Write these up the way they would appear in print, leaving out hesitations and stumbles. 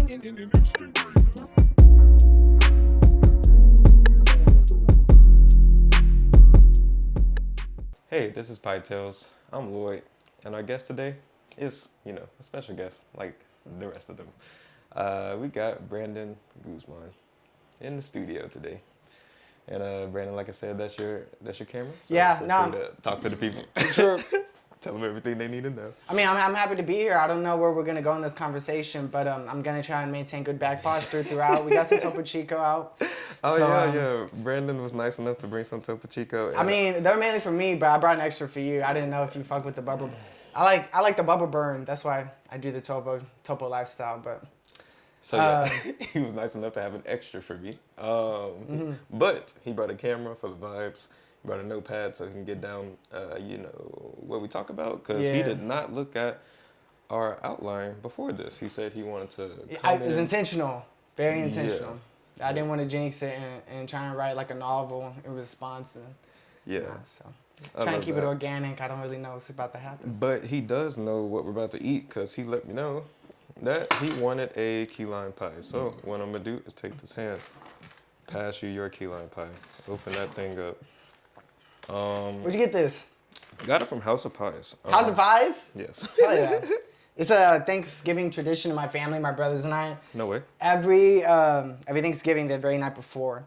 Hey, this is Pie Tales. I'm Lloyd, and our guest today is, a special guest, like the rest of them. We got Brandon Guzman in the studio today. And Brandon, like I said, that's your camera. So Yeah, feel no. free to talk to the people. Sure. Tell them everything they need to know. I mean, I'm happy to be here. I don't know where we're gonna go in this conversation, but I'm gonna try and maintain good back posture throughout. We got some Topo Chico out. Oh so, yeah. Brandon was nice enough to bring some Topo Chico. I mean, they're mainly for me, but I brought an extra for you. I didn't know if you fuck with the bubble. I like the bubble burn. That's why I do the Topo lifestyle. But so yeah, he was nice enough to have an extra for me. But he brought a camera for the vibes. He brought a notepad so he can get down, what we talk about. Because he did not look at our outline before this. He said he wanted to It was intentional. Very intentional. Yeah. I didn't want to jinx it and try and write like a novel in response. So trying to keep it organic. I don't really know what's about to happen. But he does know what we're about to eat because he let me know that he wanted a key lime pie. So what I'm going to do is take this hand, pass you your key lime pie. Open that thing up. Where'd you get this? Got it from House of Pies. House of Pies? Yes. Oh yeah. It's a Thanksgiving tradition in my family, my brothers and I. No way. Every Thanksgiving, the very night before,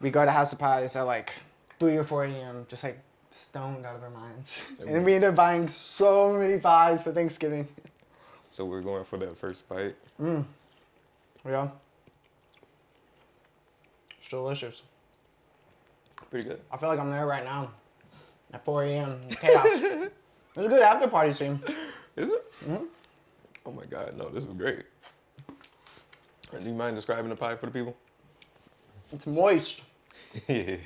we go to House of Pies at like 3 or 4 a.m., just like stoned out of our minds. And we end up buying so many pies for Thanksgiving. So we're going for that first bite. Yeah. It's delicious. Pretty good. I feel like I'm there right now at 4 a.m. Chaos. It's a good after party scene. Is it? Mm-hmm. Oh my God, no, this is great. Do you mind describing the pie for the people? It's moist. Like,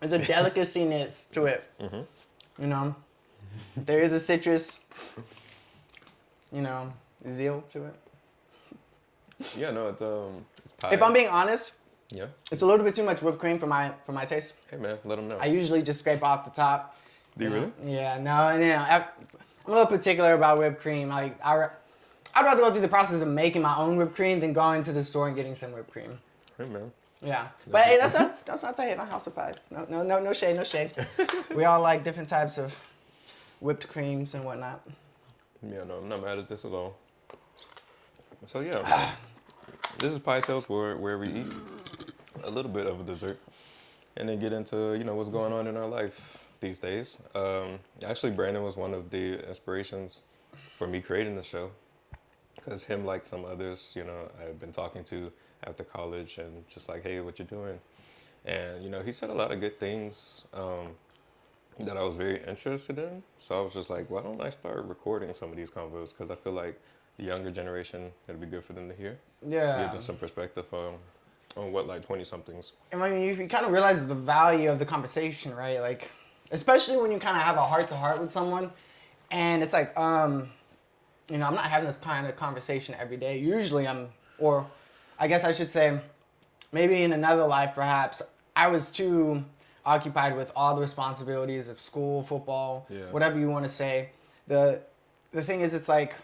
There's a delicaciness to it. Mm-hmm. There is a citrus, zeal to it. Yeah, no, it's pie. If I'm being honest, yeah, it's a little bit too much whipped cream for my taste. Hey man, let them know. I usually just scrape off the top. Do you really? Yeah, no, I'm a little particular about whipped cream. Like I'd rather go through the process of making my own whipped cream than going to the store and getting some whipped cream. Hey man. Yeah, but hey, that's not to hate on House of Pies. No shade. We all like different types of whipped creams and whatnot. Yeah, no, I'm not mad at this at all. So yeah, this is Pie Tales where we eat a little bit of a dessert and then get into what's going on in our life these days. Actually, Brandon was one of the inspirations for me creating the show because him, like some others, I've been talking to after college and just like, hey, what you doing? And he said a lot of good things that I was very interested in. So I was just like, why don't I start recording some of these convos? Because I feel like the younger generation, it'd be good for them to hear. Yeah. Give them some perspective on what like 20-somethings. And I mean, you kind of realize the value of the conversation, right? Like, especially when you kind of have a heart-to-heart with someone, and it's like, I'm not having this kind of conversation every day. Usually or I guess I should say, maybe in another life, perhaps, I was too occupied with all the responsibilities of school, football, whatever you want to say. The thing is, it's like,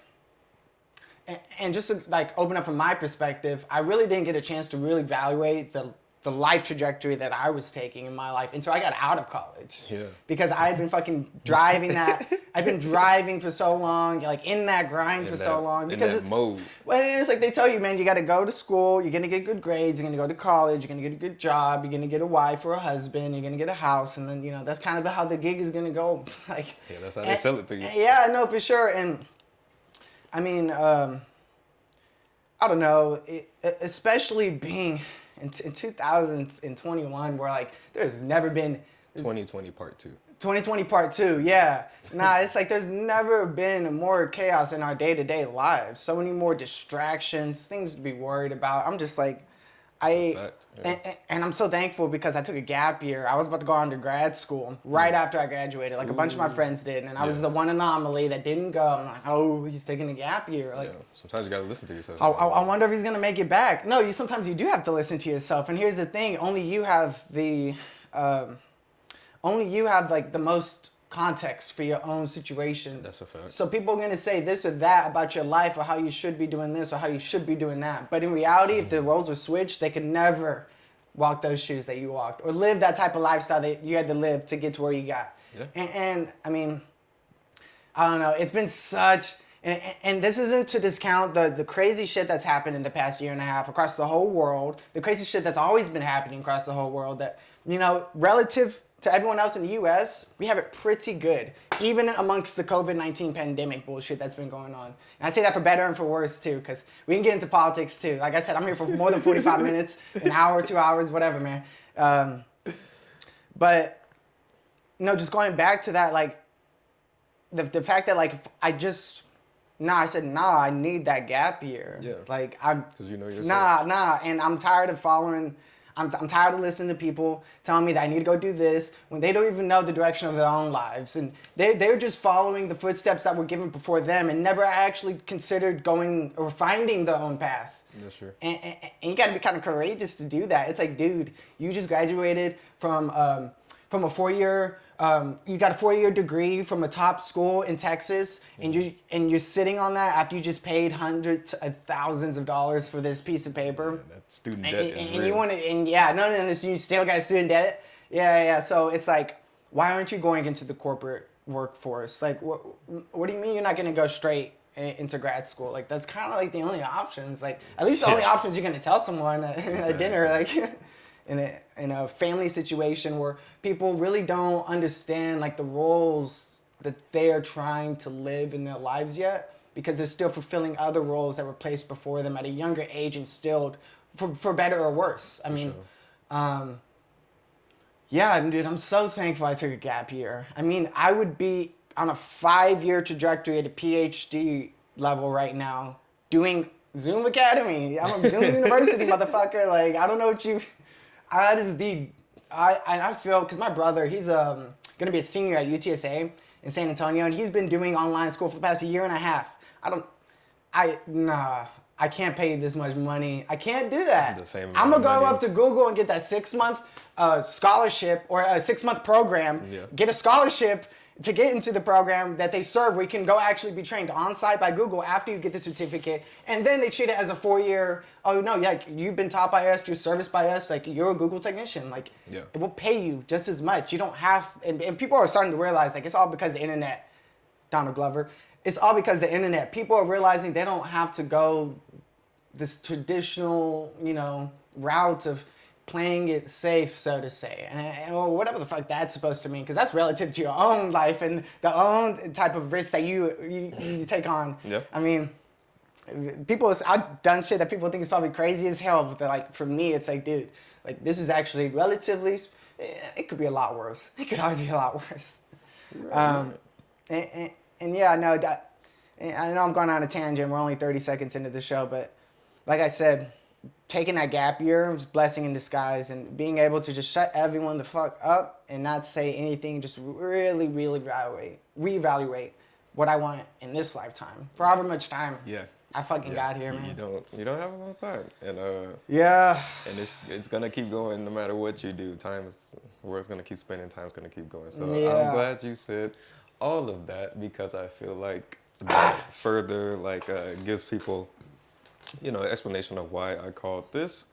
and just to like open up from my perspective, I really didn't get a chance to really evaluate the life trajectory that I was taking in my life until I got out of college. Yeah. Because I had been fucking driving that. I've been driving for so long, like in that grind for so long. Because in that mode. Well, it's like they tell you, man, you got to go to school. You're gonna get good grades. You're gonna go to college. You're gonna get a good job. You're gonna get a wife or a husband. You're gonna get a house, and then that's kind of how the gig is gonna go. Like. Yeah, that's how they sell it to you. Yeah, no, for sure. And I mean, I don't know, especially being in 2021, where like there's never been 2020 part 2. 2020 part 2, yeah. Nah, it's like there's never been more chaos in our day-to-day lives. So many more distractions, things to be worried about. I'm just like, and I'm so thankful because I took a gap year. I was about to go on to grad school right after I graduated, like a bunch of my friends did, and I was the one anomaly that didn't go. I'm like, oh, he's taking a gap year. Like, sometimes you gotta listen to yourself. I wonder if he's gonna make it back. No, sometimes you do have to listen to yourself. And here's the thing: only you have like the most context for your own situation. That's a fact. So people are gonna say this or that about your life, or how you should be doing this or how you should be doing that. But in reality, if the roles were switched, they could never walk those shoes that you walked, or live that type of lifestyle that you had to live to get to where you got. Yeah. And I mean, I don't know. It's been such, and this isn't to discount the crazy shit that's happened in the past year and a half across the whole world. The crazy shit that's always been happening across the whole world. That, you know, relative to everyone else in the U.S., we have it pretty good, even amongst the COVID-19 pandemic bullshit that's been going on. And I say that for better and for worse too, because we can get into politics too. Like I said, I'm here for more than 45 minutes, an hour, 2 hours, whatever, man. But you know, just going back to that, like. The fact that, like, I said, I need that gap year. Yeah. Like, Because you know yourself. And I'm tired of following, I'm tired of listening to people telling me that I need to go do this when they don't even know the direction of their own lives. And they're just following the footsteps that were given before them and never actually considered going or finding their own path. That's true. And you got to be kind of courageous to do that. It's like, dude, you just graduated from a 4-year. You got a 4-year degree from a top school in Texas, and you're sitting on that after you just paid hundreds of thousands of dollars for this piece of paper. Yeah, that student debt is and real. you want to, you still got student debt. Yeah. So it's like, why aren't you going into the corporate workforce? Like, what do you mean you're not going to go straight into grad school? Like, that's kind of like the only options. Like, at least the only options you're going to tell someone at dinner, like. In a family situation where people really don't understand, like, the roles that they are trying to live in their lives yet, because they're still fulfilling other roles that were placed before them at a younger age, instilled for better or worse. I mean, yeah, dude, I'm so thankful I took a gap year. I mean, I would be on a 5-year trajectory at a PhD level right now doing Zoom Academy. I'm a Zoom University, motherfucker. Like, I don't know what you... I feel, because my brother, he's going to be a senior at UTSA in San Antonio, and he's been doing online school for the past 1.5 years. I can't pay this much money. I can't do that. The same I'm going to amount of go money. up to Google and get that 6-month scholarship or a 6-month program, Yeah. get a scholarship to get into the program that they serve, where you can go actually be trained on-site by Google after you get the certificate, and then they treat it as a 4-year, oh no, yeah, you've been taught by us, you're serviced by us, like, you're a Google technician, like, Yeah. it will pay you just as much. You don't have, and people are starting to realize, like, it's all because of the internet, Donald Glover, it's all because of the internet. People are realizing they don't have to go this traditional, you know, route of playing it safe, so to say, and well, whatever the fuck that's supposed to mean, because that's relative to your own life and the own type of risk that you take on. Yeah. I mean, I've done shit that people think is probably crazy as hell, but like, for me, it's like, dude, like, this is actually relatively, it could be a lot worse. It could always be a lot worse. Right. And yeah, no, I know I'm going on a tangent. We're only 30 seconds into the show, but like I said, taking that gap year was a blessing in disguise, and being able to just shut everyone the fuck up and not say anything, just really, really reevaluate what I want in this lifetime. For however much time I fucking got here, man. You don't have a long time, and Yeah. and it's gonna keep going no matter what you do. World's gonna keep spinning, time's gonna keep going. So Yeah. I'm glad you said all of that, because I feel like that further gives people, you know, an explanation of why I called this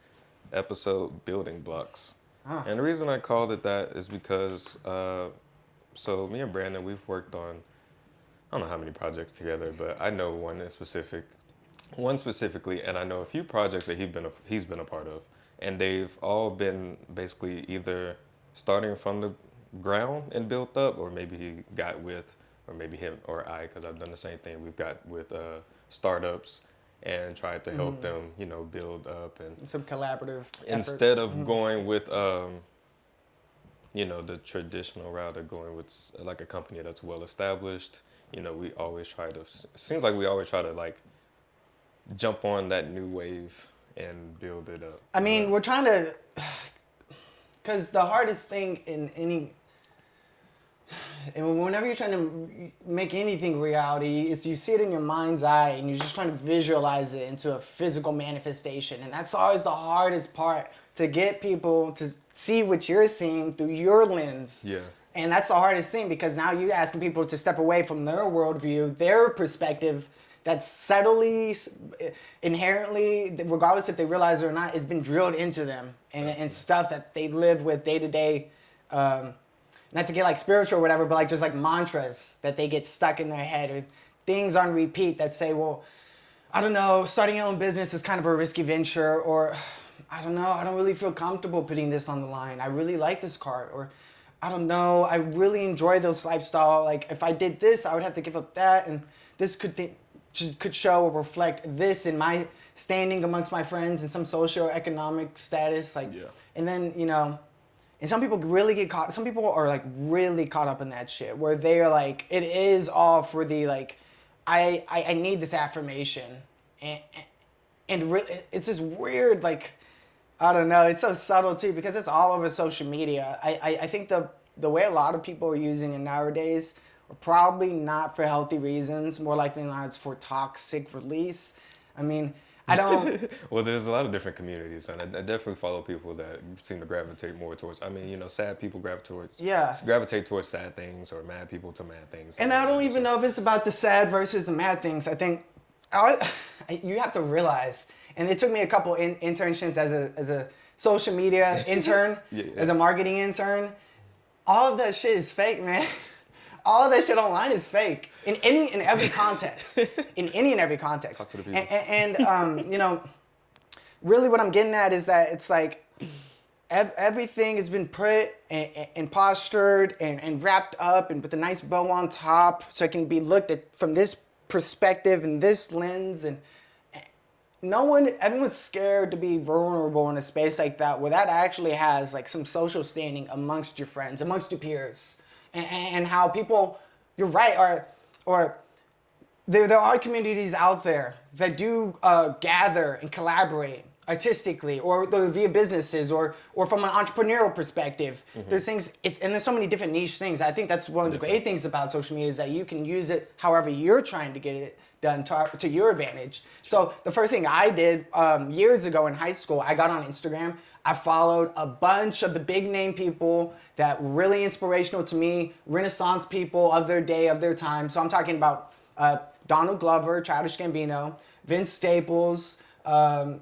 episode Building Blocks. And the reason I called it that is because, so me and Brandon, we've worked on, I don't know how many projects together, but I know one specifically, and I know a few projects that he's been a part of, and they've all been basically either starting from the ground and built up, or maybe he got with, or maybe him or I, because I've done the same thing. We've got with startups and tried to help them, you know, build up, and Some collaborative instead of going with, you know, the traditional route of going with like a company that's well established. You know, we always try to, seems like we always try to like jump on that new wave and build it up. I mean, we're trying to, because the hardest thing in any, and whenever you're trying to make anything reality, is you see it in your mind's eye and you're just trying to visualize it into a physical manifestation. And that's always the hardest part, to get people to see what you're seeing through your lens. Yeah. And that's the hardest thing, because now you're asking people to step away from their worldview, their perspective, that's subtly, inherently, regardless if they realize it or not, it's been drilled into them, and stuff that they live with day to day. Not to get like spiritual or whatever, but like just like mantras that they get stuck in their head, or things on repeat that say, well, I don't know, starting your own business is kind of a risky venture, or I don't know, I don't really feel comfortable putting this on the line. I really like this card, or I don't know, I really enjoy this lifestyle. Like if I did this, I would have to give up that, and this could show or reflect this in my standing amongst my friends and some socio-economic status. Like, Yeah. and then, you know, and some people really get caught, some people are like really caught up in that shit, where they're like, it is all for the like, I need this affirmation. And it's this weird, like, I don't know, it's so subtle too, because it's all over social media. I think the way a lot of people are using it nowadays are probably not for healthy reasons. More likely than not, it's for toxic release. I mean, I don't... Well, there's a lot of different communities, and I definitely follow people that seem to gravitate more towards, I mean, you know, sad people gravitate towards sad things, or mad people to mad things. And I don't even know if it's about the sad versus the mad things. I think you have to realize, and it took me a couple internships as a social media intern, as a marketing intern. All of that shit is fake, man. All of that shit online is fake in any and every context. In any and every context. Talk to the people. And you know, really what I'm getting at is that it's like everything has been put and postured and wrapped up and with a nice bow on top, so it can be looked at from this perspective and this lens. And everyone's scared to be vulnerable in a space like that, where that actually has like some social standing amongst your friends, amongst your peers. And how people, you're right, or there are communities out there that do gather and collaborate artistically, or via businesses, or from an entrepreneurial perspective. Mm-hmm. There's things, and there's so many different niche things. I think that's one of the great things about social media, is that you can use it however you're trying to get it done to your advantage. So the first thing I did years ago in high school, I got on Instagram. I followed a bunch of the big name people that were really inspirational to me, Renaissance people of their day, of their time. So I'm talking about Donald Glover, Childish Gambino, Vince Staples. Really,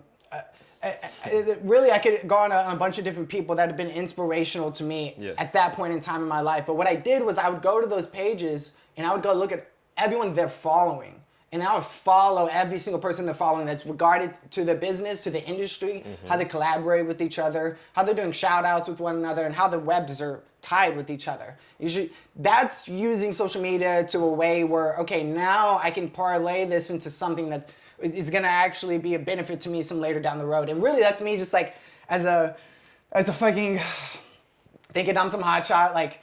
I could go on a bunch of different people that have been inspirational to me at that point in time in my life. But what I did was I would go to those pages and I would go look at everyone they're following. And I would follow every single person they're following that's regarded to their business, to the industry, how they collaborate with each other, how they're doing shout outs with one another, and how the webs are tied with each other. Usually, that's using social media to a way where, okay, now I can parlay this into something that is gonna actually be a benefit to me some later down the road. And really, that's me just like, as a fucking, thinking I'm some hotshot, like,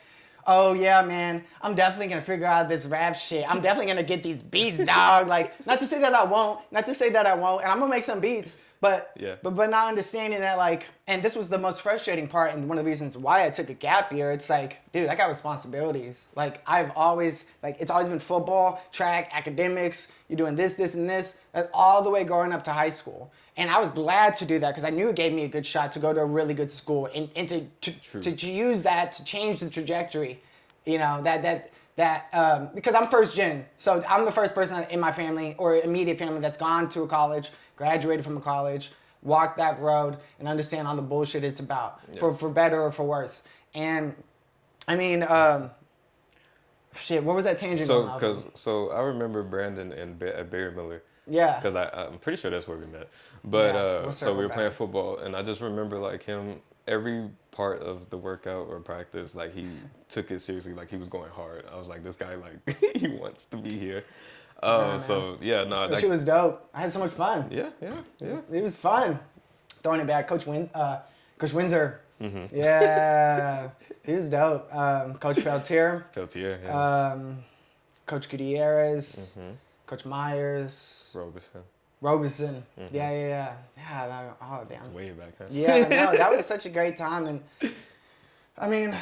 oh yeah, man, I'm definitely gonna figure out this rap shit. I'm definitely gonna get these beats, dog. Like, not to say that I won't, and I'm gonna make some beats, but not understanding that, like, and this was the most frustrating part, and one of the reasons why I took a gap year. It's like, dude, I got responsibilities. Like, it's always been football, track, academics. You're doing this, and this, all the way growing up to high school. And I was glad to do that, because I knew it gave me a good shot to go to a really good school and to use that to change the trajectory, you know, because I'm first gen. So I'm the first person in my family or immediate family that's gone to a college, graduated from a college, walked that road, and understand all the bullshit it's about, for better or for worse. And I mean, shit, what was that tangent on? So I remember Brandon at Barry Miller. Yeah. Because I'm pretty sure that's where we met. But so we were playing football, and I just remember like him, every part of the workout or practice, like he took it seriously, like he was going hard. I was like, this guy, like, he wants to be here. That shit was dope. I had so much fun. Yeah. It was fun. Throwing it back, Coach Windsor. Mm-hmm. Yeah, he was dope. Coach Peltier, Coach Gutierrez, Coach Myers, Robeson. Mm-hmm. Yeah. Oh, damn. That's way back, huh? Yeah, no, that was such a great time. And I mean,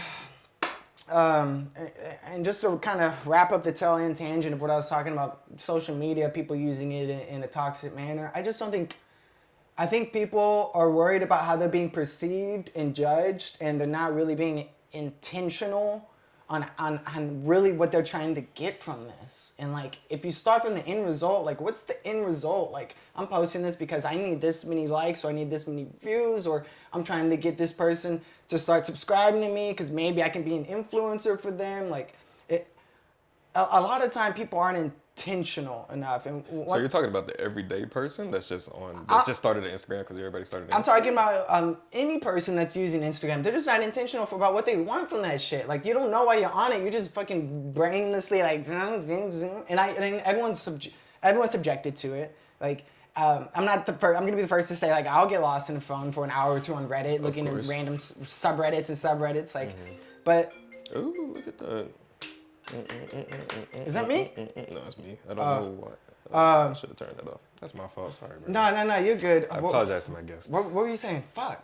and just to kind of wrap up the tail end tangent of what I was talking about, social media, people using it in a toxic manner. I think people are worried about how they're being perceived and judged, and they're not really being intentional on really what they're trying to get from this. And like, if you start from the end result, like what's the end result? Like, I'm posting this because I need this many likes or I need this many views, or I'm trying to get this person to start subscribing to me because maybe I can be an influencer for them. Like, a lot of time people aren't intentional enough. And So you're talking about the everyday person that's just just started an Instagram because everybody started an I'm Instagram? talking about any person that's using Instagram. They're just not intentional about what they want from that shit. Like, you don't know why you're on it. You're just fucking brainlessly like zoom, zoom, zoom. And everyone's subjected to it. Like, I'm not the first. I'm gonna be the first to say, like, I'll get lost in the phone for an hour or two on Reddit, looking at random subreddits and subreddits. Like, but Ooh, look at that. Is that me? No, it's me. I don't know why. I should have turned that off. That's my fault. Sorry, bro. No, you're good. I apologize to my guests. What were you saying? Fuck.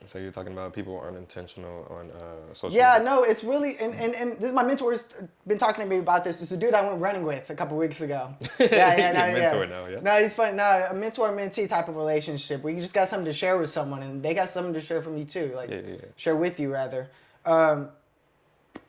So you're talking about people who aren't intentional on social Yeah, media. no, it's really, and this is my mentor's been talking to me about this. It's a dude I went running with a couple weeks ago. Yeah, no, Your mentor now, yeah? No, he's funny. No, a mentor-mentee type of relationship where you just got something to share with someone, and they got something to share from you too. Like, share with you rather.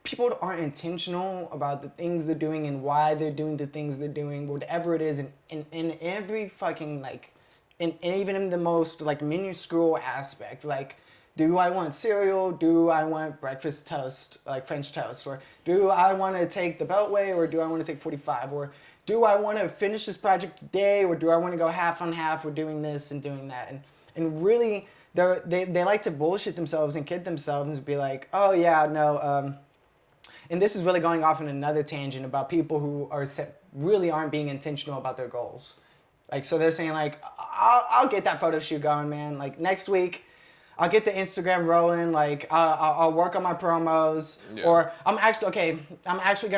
People aren't intentional about the things they're doing and why they're doing the things they're doing, whatever it is, in every fucking, like, even in the most, like, minuscule aspect. Like, do I want cereal? Do I want breakfast toast, like French toast? Or do I want to take the Beltway, or do I want to take 45? Or do I want to finish this project today, or do I want to go half on half? We're doing this and doing that. And really, they like to bullshit themselves and kid themselves and be like, oh, yeah, no, and this is really going off in another tangent about people who really aren't being intentional about their goals. Like, so they're saying, like, I'll get that photo shoot going, man. Like, next week, I'll get the Instagram rolling. Like, I'll work on my promos. Yeah. Or I'm actually going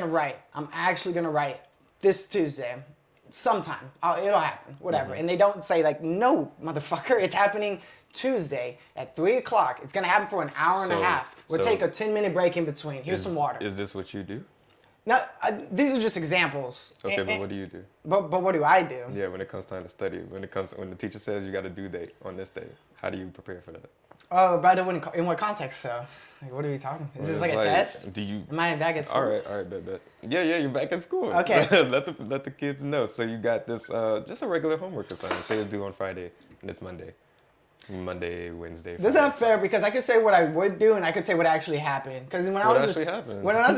to write this Tuesday. Sometime. It'll happen. Whatever. Mm-hmm. And they don't say, like, no, motherfucker, it's happening Tuesday at 3 o'clock. It's going to happen for an hour and a half. We'll take a 10-minute break in between. Here's some water. Is this what you do? No, these are just examples. Okay, but what do you do? But what do I do? Yeah, when it comes time to study, when the teacher says you got a due date on this day, how do you prepare for that? Oh, but in what context, though? Like, what are we talking? Is this like a test? Am I back at school? All right, bet. Yeah, you're back at school. Okay. let the kids know. So you got this, just a regular homework assignment. Say it's due on Friday, and it's Monday, Wednesday. This is not fair because I could say what I would do and I could say what actually happened. Because when I was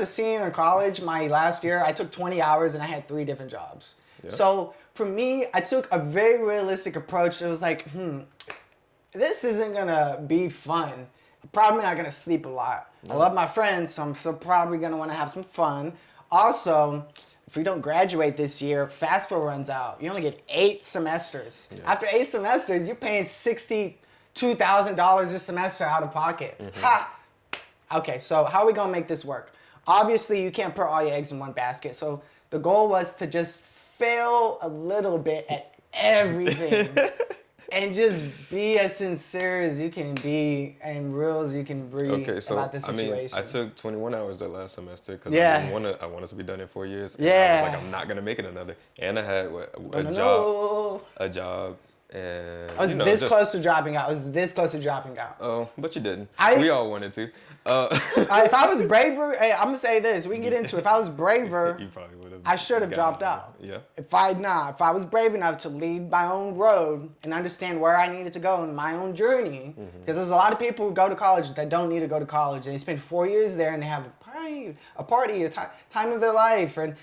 a senior in college, my last year, I took 20 hours and I had 3 different jobs. Yeah. So for me, I took a very realistic approach. It was like, this isn't gonna be fun. I'm probably not gonna sleep a lot. No. I love my friends, so I'm still probably gonna want to have some fun. Also, if we don't graduate this year, FAFSA runs out. You only get 8 semesters. Yeah. After 8 semesters, you're paying $62,000 a semester out of pocket. Mm-hmm. Ha! Okay, so how are we gonna make this work? Obviously, you can't put all your eggs in one basket. So the goal was to just fail a little bit at everything. And just be as sincere as you can be and real as you can be about the situation. I took 21 hours that last semester because I wanted to be done in 4 years. Yeah. I was like, I'm not going to make it another. And I had a job. And I was this close to dropping out. Oh, but you didn't. We all wanted to. If I was braver, hey, I'm gonna say this. We can get into it. If I was braver, you probably would have. I should have dropped out. Yeah. If I was brave enough to lead my own road and understand where I needed to go in my own journey, because there's a lot of people who go to college that don't need to go to college. They spend 4 years there and they have a time of their life, and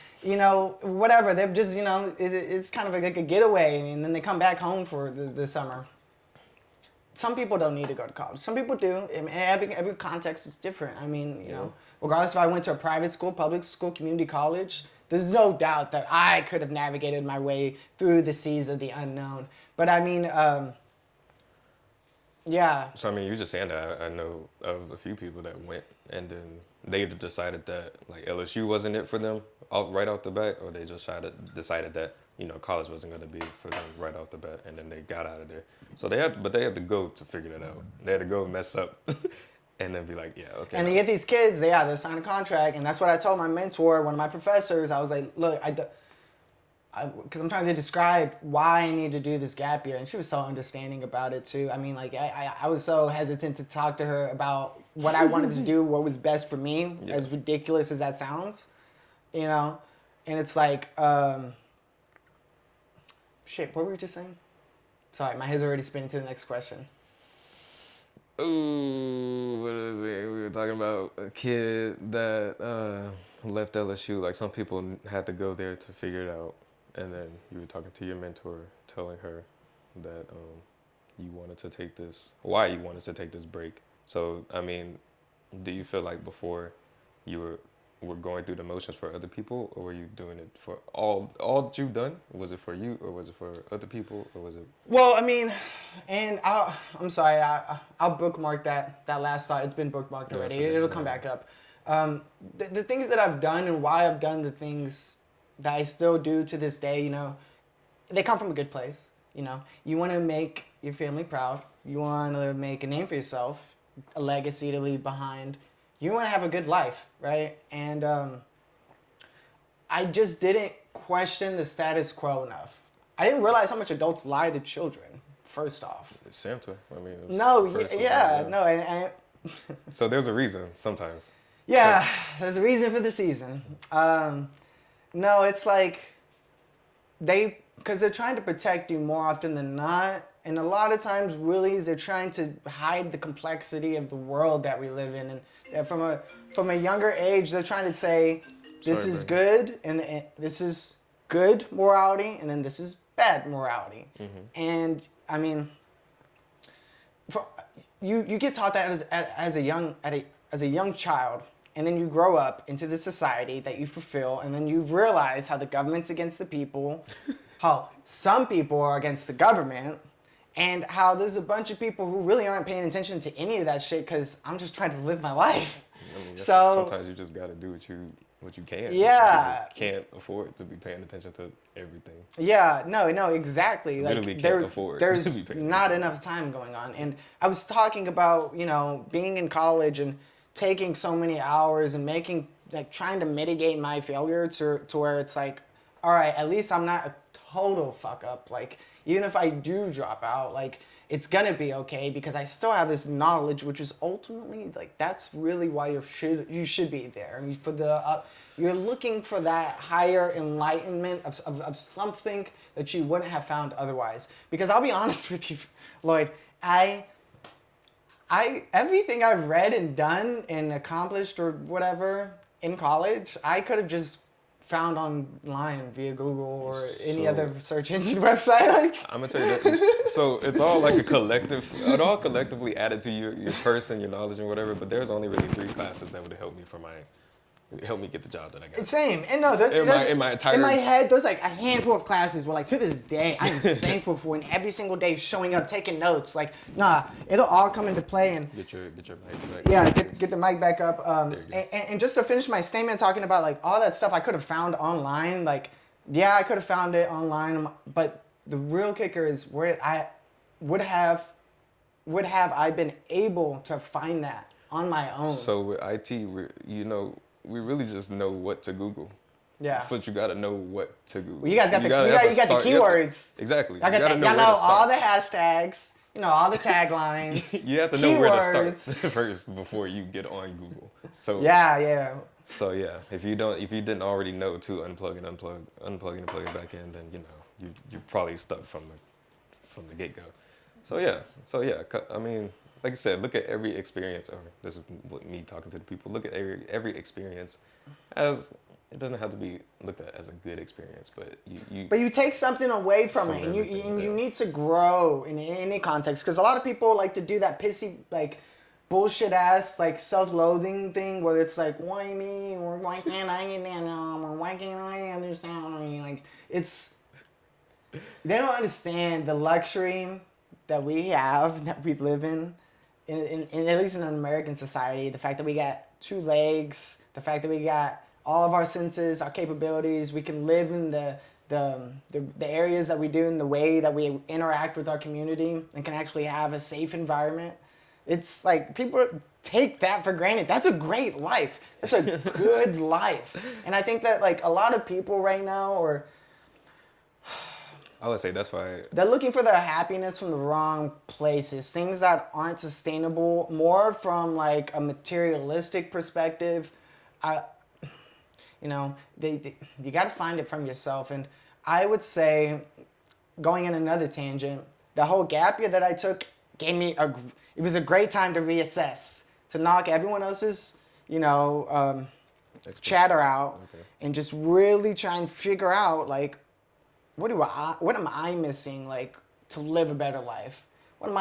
whatever. They're just it's kind of like a getaway, and then they come back home for the summer. Some people don't need to go to college. Some people do. Every context is different. I mean, regardless if I went to a private school, public school, community college, there's no doubt that I could have navigated my way through the seas of the unknown. But I mean, yeah. So I mean, you're just saying that. I know of a few people that went and then they decided that like LSU wasn't it for them right off the bat, or they just decided that college wasn't going to be for them right off the bat, and then they got out of there. So they had to go to figure that out. They had to go mess up, and then be like, yeah, okay. And you get these kids, they sign a contract, and that's what I told my mentor, one of my professors. I was like, look, because I'm trying to describe why I need to do this gap year, and she was so understanding about it too. I mean, like I was so hesitant to talk to her about what I wanted to do, what was best for me, Yeah. as ridiculous as that sounds, you know. And it's like, shit. What were we just saying? Sorry, my head's already spinning to the next question. Ooh, what is it? We were talking about a kid that left LSU. Like some people had to go there to figure it out, and then you were talking to your mentor, telling her that you wanted to take why you wanted to take this break. So I mean, do you feel like before you were going through the motions for other people, or were you doing it for all that you've done? Was it for you, or was it for other people, or was it? Well, I mean, and I'm sorry, I'll bookmark that last thought. It's been bookmarked already. okay. It'll come back up. The things that I've done and why I've done the things that I still do to this day, you know, they come from a good place. You know, you want to make your family proud. You want to make a name for yourself, a legacy to leave behind. You want to have a good life, right? And I just didn't question the status quo enough. I didn't realize how much adults lie to children, first off. It's Santa. I mean, it was No, the first one, yeah, no. And So there's a reason sometimes. yeah, there's a reason for the season. No, it's like because they're trying to protect you more often than not. And a lot of times, willies, they're trying to hide the complexity of the world that we live in. And from a younger age, they're trying to say, this Sorry, is Brandon. good, and this is good morality, and then this is bad morality. Mm-hmm. And I mean, you get taught that as a young child, and then you grow up into the society that you fulfill, and then you realize how the government's against the people, how some people are against the government, and how there's a bunch of people who really aren't paying attention to any of that shit because I'm just trying to live my life. I mean, So sometimes you just got to do what you can. Yeah. Some people can't afford to be paying attention to everything. Yeah, no, exactly. Literally Like can't afford there's to be paying not attention. enough time going on. And I was talking about, you know, being in college and taking so many hours and trying to mitigate my failure to where it's like, all right, at least I'm not a total fuck up. Like, even if I do drop out, like, it's gonna be okay because I still have this knowledge, which is ultimately like that's really why you should be there. I mean, you're looking for that higher enlightenment of something that you wouldn't have found otherwise. Because I'll be honest with you, Lloyd, I everything I've read and done and accomplished or whatever in college, I could have just found online via Google or any other search engine website. Like, I'm gonna tell you that. So it's all like it all collectively added to your person, your knowledge, and whatever. But there's only really 3 classes that would help me get the job that I got. same. And no, In my entire- in my head, there's like a handful of classes where, like, to this day, I'm thankful for, and every single day showing up, taking notes. Like, nah, it'll all come into play. And Get your mic back. yeah, get the mic back up. There you go. And just to finish my statement, talking about like all that stuff I could have found online. Like, yeah, I could have found it online, but the real kicker is where I would have I been able to find that on my own. So with IT, we really just know what to Google. Yeah. But you gotta know what to Google. Well, you guys got You the start- keywords. Exactly. Y'all You got gotta that. Y'all where know to all start. the hashtags. You know, all the taglines. You have to know where to keywords. start first before you get on Google. So Yeah. So yeah, if you didn't already know to unplug and plug it back in, then you're probably stuck from the get go. So yeah, I mean, like I said, look at every experience, or this is what me talking to the people. Look at every experience as it doesn't have to be looked at as a good experience, but you take something away from it, and everything, you yeah. need to grow in any context. Because a lot of people like to do that pissy, like, bullshit ass, like, self-loathing thing, where it's like, why me, or why can't I get that, or why can't I understand? I mean, like, they don't understand the luxury that we have, that we live in at least in an American society. The fact that we got 2 legs, the fact that we got all of our senses, our capabilities, we can live in the areas that we do, in the way that we interact with our community, and can actually have a safe environment. It's like people take that for granted. That's a great life. That's a good life. And I think that, like, a lot of people right now, or I would say that's why. They're looking for their happiness from the wrong places. Things that aren't sustainable, more from like a materialistic perspective. I, you got to find it from yourself. And I would say, going in another tangent, the whole gap year that I took gave me it was a great time to reassess, to knock everyone else's, chatter out, and just really try and figure out like, what am I missing, like, to live a better life? What am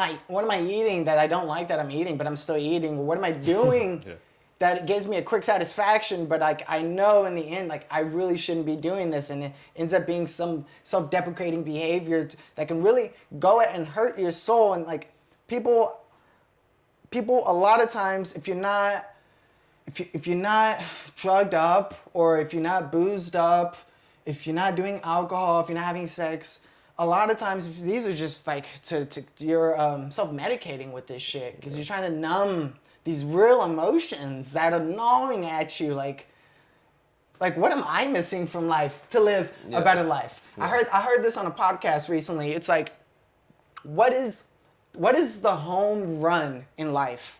I eating that I don't like that I'm eating, but I'm still eating? What am I doing Yeah. that gives me a quick satisfaction, but like I know in the end, like I really shouldn't be doing this, and it ends up being some self-deprecating behavior that can really go and hurt your soul. And like people a lot of times, if you're not drugged up, or if you're not boozed up, if you're not doing alcohol, if you're not having sex, a lot of times these are just like you're self-medicating with this shit, because you're trying to numb these real emotions that are gnawing at you. Like what am I missing from life to live a better life? Yeah. I heard this on a podcast recently. It's like, what is the home run in life?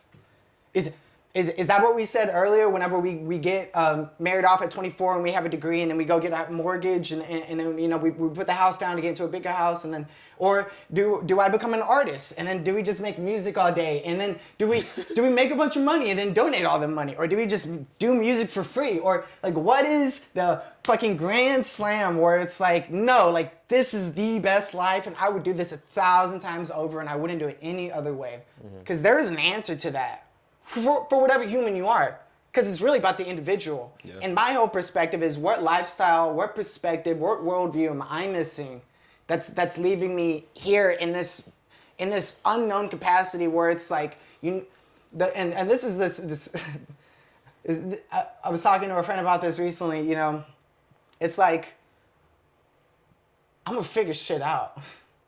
Is that what we said earlier? Whenever we get married off at 24 and we have a degree, and then we go get a mortgage, and then we put the house down to get into a bigger house, and then, or do I become an artist, and then do we just make music all day, and then do we make a bunch of money and then donate all the money, or do we just do music for free? Or like, what is the fucking grand slam where it's like, no, like this is the best life, and I would do this 1,000 times over, and I wouldn't do it any other way, because there is an answer to that. For whatever human you are, because it's really about the individual. Yeah. And my whole perspective is, what lifestyle, what perspective, what worldview am I missing that's leaving me here in this unknown capacity, where it's like, I was talking to a friend about this recently. It's like, I'm gonna figure shit out.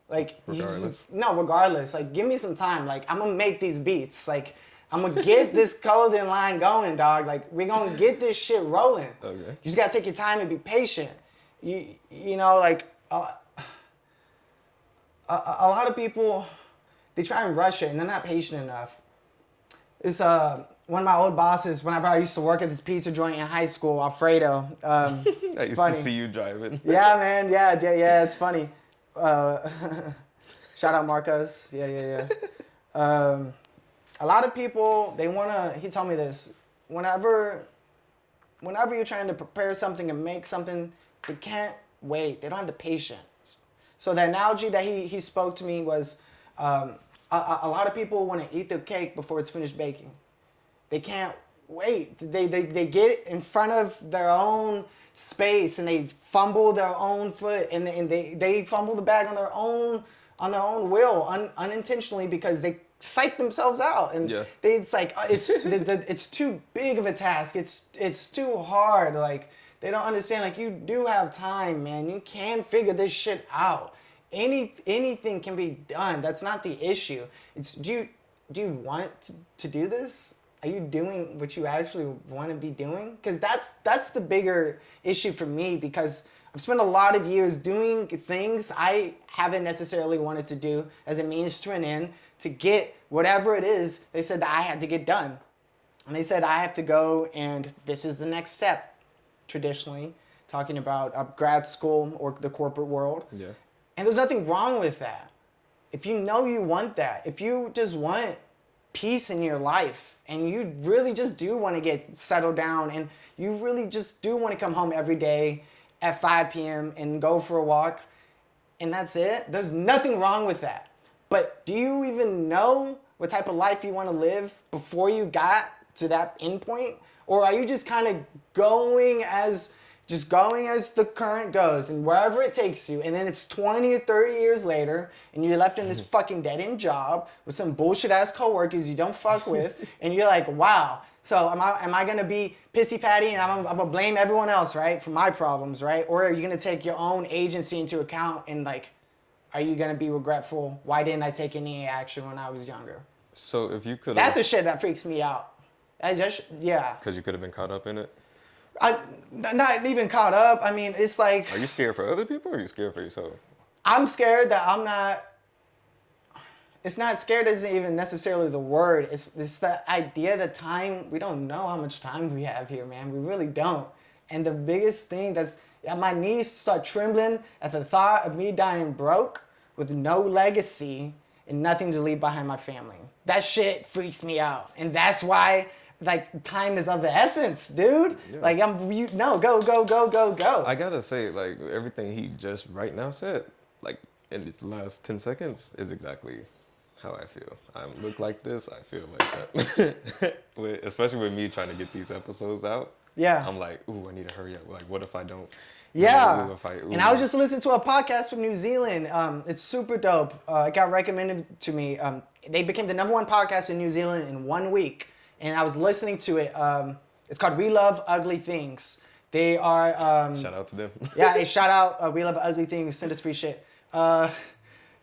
Like, regardless. Like, give me some time. Like, I'm gonna make these beats. Like, I'm going to get this clothing line going, dog. Like, we're going to get this shit rolling. Okay. You just got to take your time and be patient. A lot of people, they try and rush it, and they're not patient enough. It's one of my old bosses, whenever I used to work at this pizza joint in high school, Alfredo. I used to see you driving. Yeah, man. Yeah, it's funny. Shout out Marcos. Yeah. A lot of people, he told me this, whenever you're trying to prepare something and make something, they can't wait. They don't have the patience. So the analogy that he spoke to me was, a lot of people want to eat the cake before it's finished baking. They can't wait. They get in front of their own space, and they fumble their own foot, and they fumble the bag on their own will, unintentionally, because they psych themselves out, and it's like it's too big of a task. It's too hard. Like, they don't understand. Like, you do have time, man. You can figure this shit out. Anything can be done. That's not the issue. It's do you want to do this? Are you doing what you actually want to be doing? Because that's the bigger issue for me, because I've spent a lot of years doing things I haven't necessarily wanted to do as a means to an end, to get whatever it is they said that I had to get done. And they said I have to go, and this is the next step, traditionally, talking about grad school or the corporate world. Yeah. And there's nothing wrong with that. If you know you want that, if you just want peace in your life, and you really just do want to get settled down, and you really just do want to come home every day at 5 p.m. and go for a walk, and that's it, there's nothing wrong with that. But do you even know what type of life you want to live before you got to that end point? Or are you just kind of going as the current goes, and wherever it takes you, and then it's 20 or 30 years later, and you're left in this fucking dead-end job with some bullshit-ass coworkers you don't fuck with, and you're like, wow, so am I gonna be pissy-patty, and I'm gonna blame everyone else, right, for my problems, right? Or are you gonna take your own agency into account, and like, are you gonna be regretful? Why didn't I take any action when I was younger? So if you could, that's the shit that freaks me out. Because you could have been caught up in it. Not even caught up. I mean, it's like. Are you scared for other people, or are you scared for yourself? I'm scared that I'm not. It's not scared isn't even necessarily the word. It's the idea, the time. We don't know how much time we have here, man. We really don't. And the biggest thing my knees start trembling at the thought of me dying broke with no legacy and nothing to leave behind my family. That shit freaks me out. And that's why, like, time is of the essence, dude. Yeah. Like, go. I gotta say, like, everything he just right now said, like, in his last 10 seconds is exactly how I feel. I look like this, I feel like that. Especially with me trying to get these episodes out. Yeah. I'm like, ooh, I need to hurry up. Like, what if I don't? Yeah. Ooh. And I was just listening to a podcast from New Zealand. It's super dope. It got recommended to me. They became the #1 podcast in New Zealand in 1 week. And I was listening to it. It's called We Love Ugly Things. They are... shout out to them. Yeah, hey, shout out. We Love Ugly Things. Send us free shit.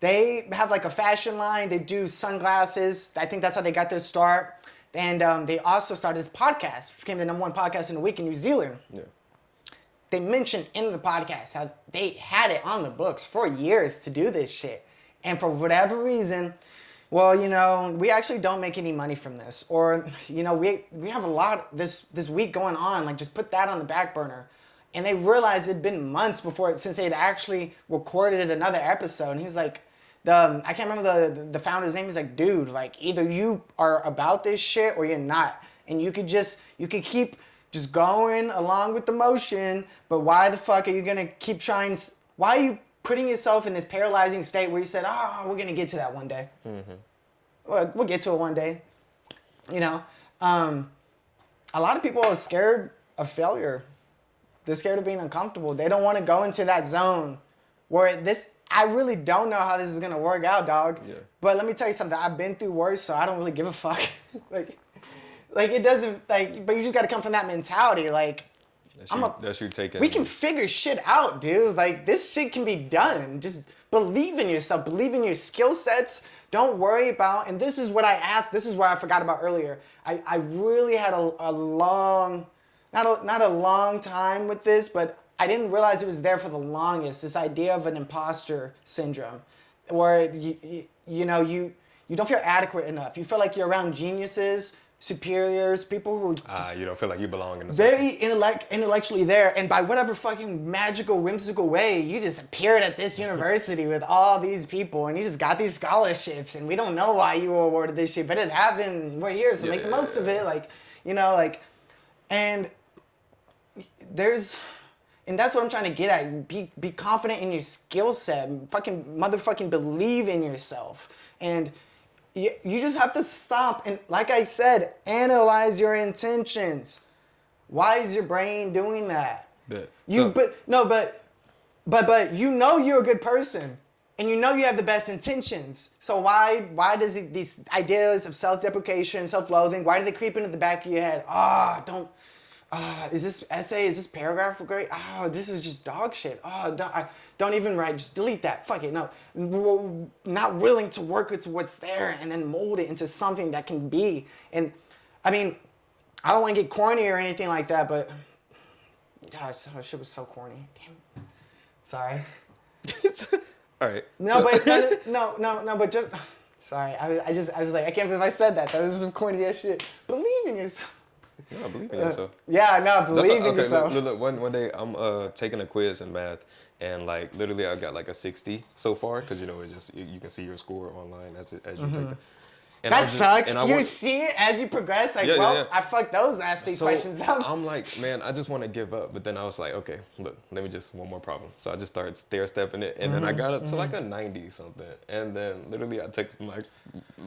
They have like a fashion line. They do sunglasses. I think that's how they got their start. And they also started this podcast, which became the #1 podcast in a week in New Zealand. Yeah. They mentioned in the podcast how they had it on the books for years to do this shit. And for whatever reason, well, you know, we actually don't make any money from this. Or, you know, we have a lot this week going on. Like, just put that on the back burner. And they realized it'd been months since they'd actually recorded another episode. And he's like, I can't remember the founder's name. He's like, dude, like, either you are about this shit or you're not. And you could keep just going along with the motion, but why the fuck are you gonna keep trying? Why are you putting yourself in this paralyzing state where you said, we're gonna get to that one day. Mm-hmm. We'll get to it one day. You know, a lot of people are scared of failure. They're scared of being uncomfortable. They don't want to go into that zone where I really don't know how this is gonna work out, dog. Yeah. But let me tell you something. I've been through worse, so I don't really give a fuck. Like it doesn't but you just gotta come from that mentality. Like That's you taking. we can figure shit out, dude. Like this shit can be done. Just believe in yourself. Believe in your skill sets. Don't worry about. And this is what I asked. This is what I forgot about earlier. I really had a long, not a long time with this, but I didn't realize it was there for the longest. This idea of an imposter syndrome, where you don't feel adequate enough. You feel like you're around geniuses, superiors, people who you don't feel like you belong in the very intellectually there, and by whatever fucking magical, whimsical way, you just appeared at this university with all these people, and you just got these scholarships, and we don't know why you were awarded this shit, but it happened. We're here, so make the most of it. Like, you know, like, and that's what I'm trying to get at. Be confident in your skill set. Fucking motherfucking believe in yourself, and you just have to stop and, like I said, analyze your intentions. Why is your brain doing that? But you know you're a good person, and you know you have the best intentions. So why does these ideas of self-deprecation, self-loathing, why do they creep into the back of your head? Is this essay, is this paragraph great? This is just dog shit. Don't even write, just delete that. Fuck it, no. Not willing to work with what's there and then mold it into something that can be. And I mean, I don't want to get corny or anything like that, but gosh, that shit was so corny. Damn it. Sorry. All right. No, but just, sorry. I was like, I can't believe I said that. That was some corny ass shit. Believe in yourself. No, believe in yourself. Believe in yourself. Look, one day I'm taking a quiz in math, and like literally I got like a 60 so far, because you know it's just you can see your score online as you take it. And that sucks. You see it as you progress. Like, I fucked those nasty questions up. I'm like, man, I just want to give up. But then I was like, okay, look, let me just one more problem. So I just started stair-stepping it, and then I got up to like a 90 something. And then literally I texted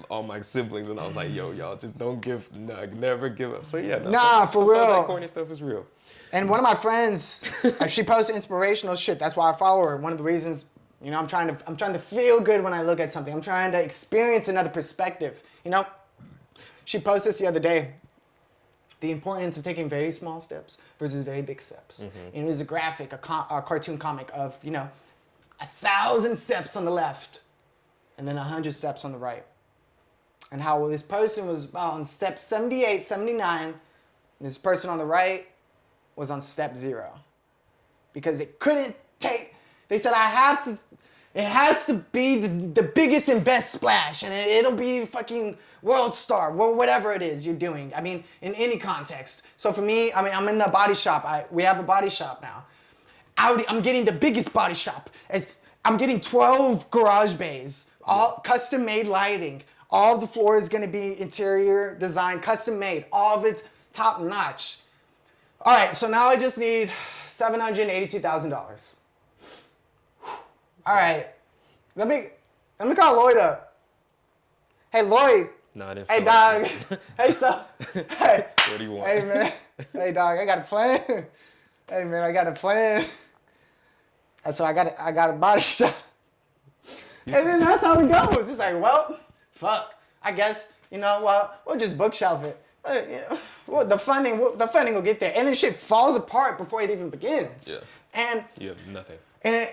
all my siblings, and I was like, yo, y'all just never give up. So yeah, for real. That corny stuff is real. And one of my friends, she posts inspirational shit. That's why I follow her. One of the reasons. You know, I'm trying to feel good when I look at something. I'm trying to experience another perspective. You know, she posted this the other day. The importance of taking very small steps versus very big steps. Mm-hmm. And it was a graphic, a cartoon comic of, 1,000 steps on the left and then 100 steps on the right. And how this person was on step 78, 79. And this person on the right was on step 0. Because they couldn't take... They said, I have to It has to be the biggest and best splash, and it'll be fucking world star, whatever it is you're doing. I mean, in any context. So for me, I mean, I'm in the body shop. We have a body shop now. I'm getting the biggest body shop. I'm getting 12 garage bays, all custom made lighting. All the floor is gonna be interior design, custom made. All of it's top notch. All right, so now I just need $782,000. All right, let me call Lloyd up. Hey Lloyd. Nah, I didn't Hey feel dog. like that. Hey so. Hey. What do you want? Hey man. Hey dog. I got a plan. Hey man, I got a plan. So I got a body shop. And then that's how it goes. It's like, well, fuck. I guess we'll just bookshelf it. Well, the funding will get there, and then shit falls apart before it even begins. Yeah. And You have nothing. and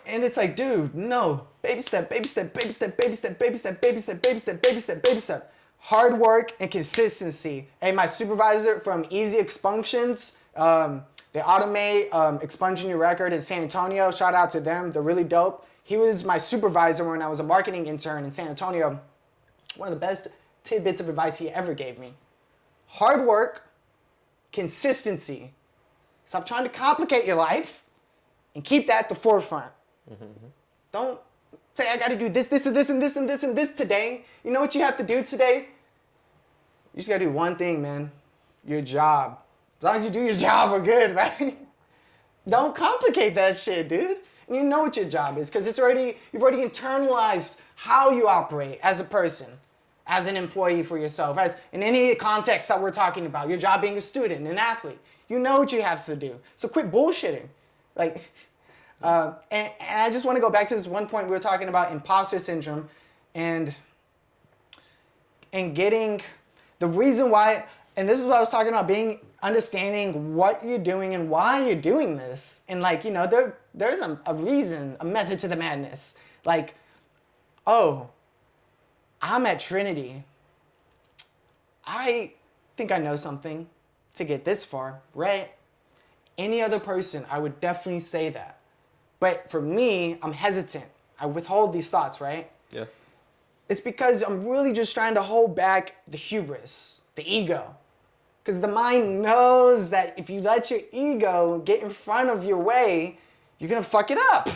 it's like, dude, no, baby step, baby step, baby step, baby step, baby step, baby step, baby step, baby step, baby step. Hard work and consistency. Hey, my supervisor from Easy Expunctions, they automate expunging your record in San Antonio. Shout out to them. They're really dope. He was my supervisor when I was a marketing intern in San Antonio. One of the best tidbits of advice he ever gave me. Hard work, consistency. Stop trying to complicate your life and keep that at the forefront. Don't say, I got to do this, this, and this, and this, and this, and this today. You know what you have to do today? You just got to do one thing, man. Your job. As long as you do your job, we're good, right? Don't complicate that shit, dude. And you know what your job is because you've already internalized how you operate as a person, as an employee for yourself, as in any context that we're talking about. Your job being a student, an athlete. You know what you have to do. So quit bullshitting. Like, and I just want to go back to this one point we were talking about imposter syndrome and getting the reason why, and this is what I was talking about, understanding what you're doing and why you're doing this. And like, there's a reason, a method to the madness. Like, oh, I'm at Trinity. I think I know something to get this far, right? Any other person, I would definitely say that. But for me, I'm hesitant. I withhold these thoughts, right? Yeah. It's because I'm really just trying to hold back the hubris, the ego. Because the mind knows that if you let your ego get in front of your way, you're going to fuck it up.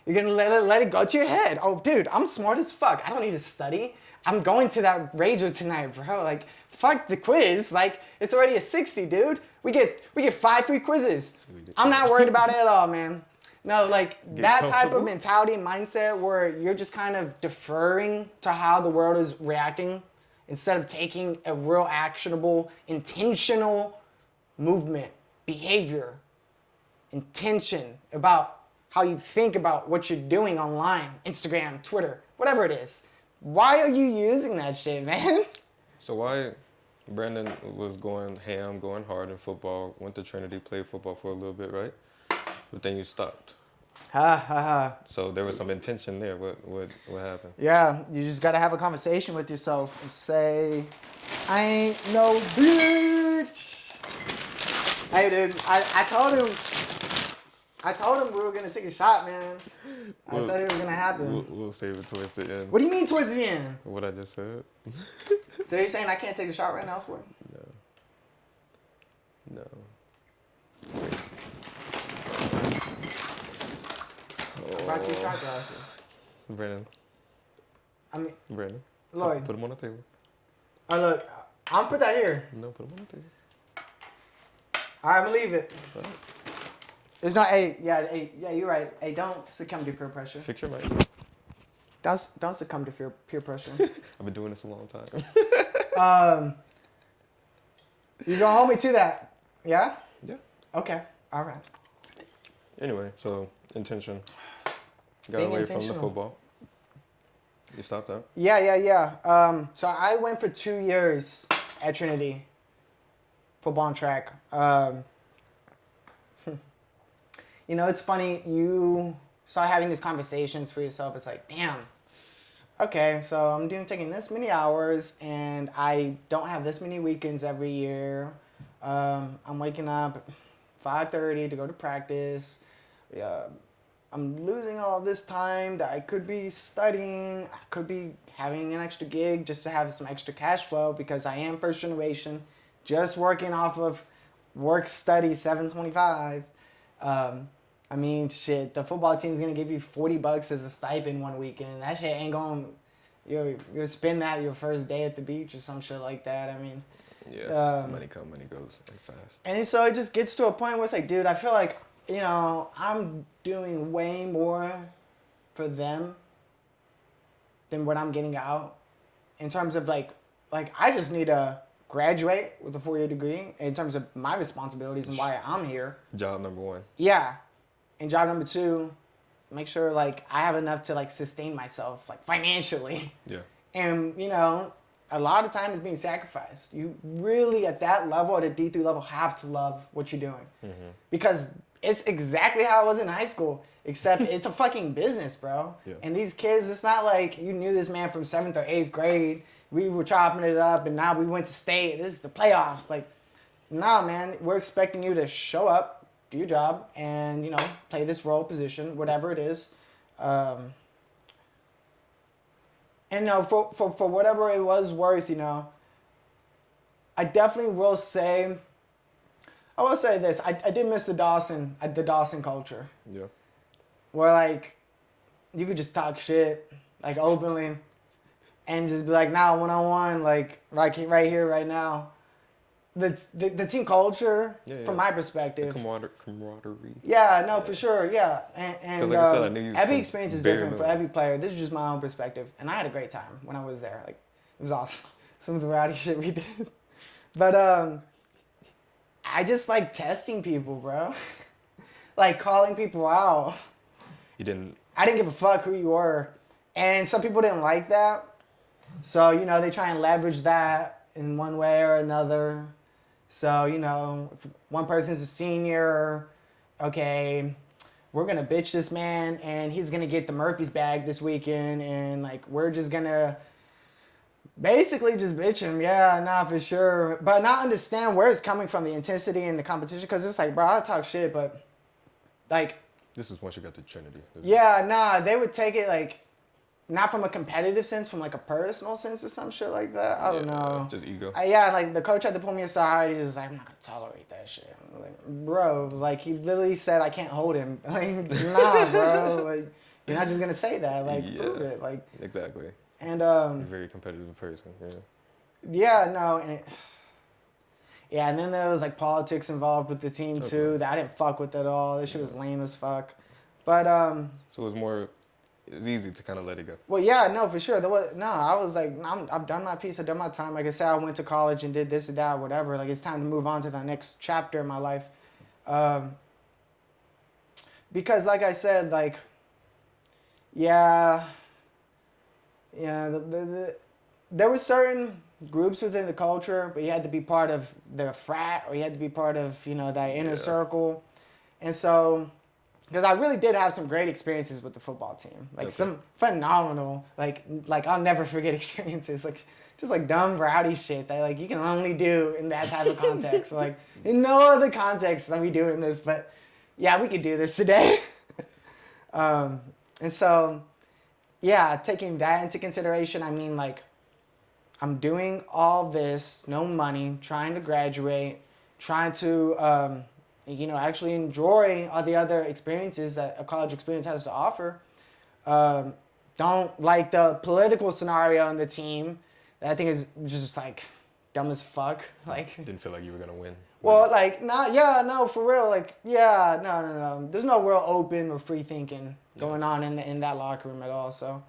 You're going to let it go to your head. Oh, dude, I'm smart as fuck. I don't need to study. I'm going to that rager tonight, bro. Like, fuck the quiz. Like, it's already a 60, dude. We get 5 free quizzes. I'm not worried about it at all, man. No, like, that type of mentality and mindset where you're just kind of deferring to how the world is reacting instead of taking a real actionable, intentional movement, behavior, intention about how you think about what you're doing online, Instagram, Twitter, whatever it is. Why are you using that shit, man? So why Brandon was going ham, going hard in football, went to Trinity, played football for a little bit, right? But then you stopped. Ha ha ha. So there was some intention there. What happened? Yeah, you just gotta have a conversation with yourself and say, I ain't no bitch. Hey dude, I told him we were gonna take a shot, man. I said it was gonna happen. We'll save it towards the end. What do you mean towards the end? What I just said? So you're saying I can't take a shot right now for it? No. I brought 2 shot glasses. Brandon. Brandon. Lloyd. Put them on the table. Oh look, I'm gonna put that here. No, put them on the table. All right, I'm gonna leave it. All right. It's not, hey, you're right. Hey, don't succumb to peer pressure. Fix your mic. Don't succumb to peer pressure. I've been doing this a long time. You gonna hold me to that? Yeah? Yeah. Okay. All right. Anyway, so intention. Got Being away from the intentional. football. You stopped that? Yeah. So I went for 2 years at Trinity, football and track. It's funny. You start having these conversations for yourself. It's like, damn. Okay, so I'm taking this many hours, and I don't have this many weekends every year. I'm waking up 5:30 to go to practice. I'm losing all this time that I could be studying. I could be having an extra gig just to have some extra cash flow because I am first generation, just working off of work study 725. I mean, shit, the football team's going to give you $40 as a stipend one weekend. That shit ain't going to, you'll spend that your first day at the beach or some shit like that. I mean, Yeah, money come, money goes, and fast. and so it just gets to a point where it's like, dude, I feel like, I'm doing way more for them than what I'm getting out in terms of like I just need to graduate with a 4-year degree in terms of my responsibilities and why I'm here. Job number one. Yeah. And job number 2, make sure like I have enough to like sustain myself like financially. Yeah. And a lot of time is being sacrificed. You really at that level, at a D3 level, have to love what you're doing. Mm-hmm. Because it's exactly how it was in high school, except it's a fucking business, bro. Yeah. And these kids, it's not like you knew this man from 7th or 8th grade. We were chopping it up, and now we went to state. This is the playoffs. Like, nah, man, we're expecting you to show up, do your job, and, play this role, position, whatever it is. And, for whatever it was worth, I definitely will say, this. I did miss the Dawson culture. Yeah. Where, like, you could just talk shit, like, openly, and just be like, nah, one-on-one, like, right here, right now. The team culture, from my perspective. The camaraderie. Yeah, no, for sure, yeah. And like I said, I knew you every from experience is very different for little. every player. This is just my own perspective. And I had a great time when I was there. Like, it was awesome. Some of the rowdy shit we did. But, I just like testing people, bro. Like calling people out. You didn't. I didn't give a fuck who you were. And some people didn't like that. So, they try and leverage that in one way or another. So, if one person's a senior, okay, we're going to bitch this man and he's going to get the Murphy's bag this weekend. And, like, we're just going to basically just bitch him. Yeah, nah, for sure. But not understand where it's coming from, the intensity and the competition. Because it was like, bro, I talk shit, but, like... This is once you got to Trinity. Yeah, nah, they would take it, like, not from a competitive sense, from, like, a personal sense or some shit like that. I don't know. Just ego. Yeah, like, the coach had to pull me aside. He was like, I'm not going to tolerate that shit. I'm like, bro, like, he literally said I can't hold him. Like, nah, bro. Like, you're not just going to say that. Like, prove it. Like, exactly. And, You're a very competitive person, yeah. Yeah, no, and and then there was, like, politics involved with the team, too, that I didn't fuck with at all. This shit was lame as fuck. But, So it was easy to kind of let it go. Well, yeah, no, for sure. I was like, I've done my piece, I've done my time. Like I said, I went to college and did this and that, whatever. Like, it's time to move on to the next chapter in my life. Because, like I said, like, there were certain groups within the culture, but you had to be part of the frat or you had to be part of, that inner circle. And so... Because I really did have some great experiences with the football team. Like, some phenomenal, like I'll never forget experiences. Like, just, like, dumb, rowdy shit that, like, you can only do in that type of context. Like, in no other context are we doing this. But, yeah, we could do this today. And so, yeah, taking that into consideration, I mean, like, I'm doing all this, no money, trying to graduate, trying to... actually enjoy all the other experiences that a college experience has to offer. Don't like the political scenario on the team. That I think is just, like, dumb as fuck. Like, Didn't feel like you were going to win. Well, like, no, for real. Like, no. There's no real open or free thinking going on in that locker room at all. So,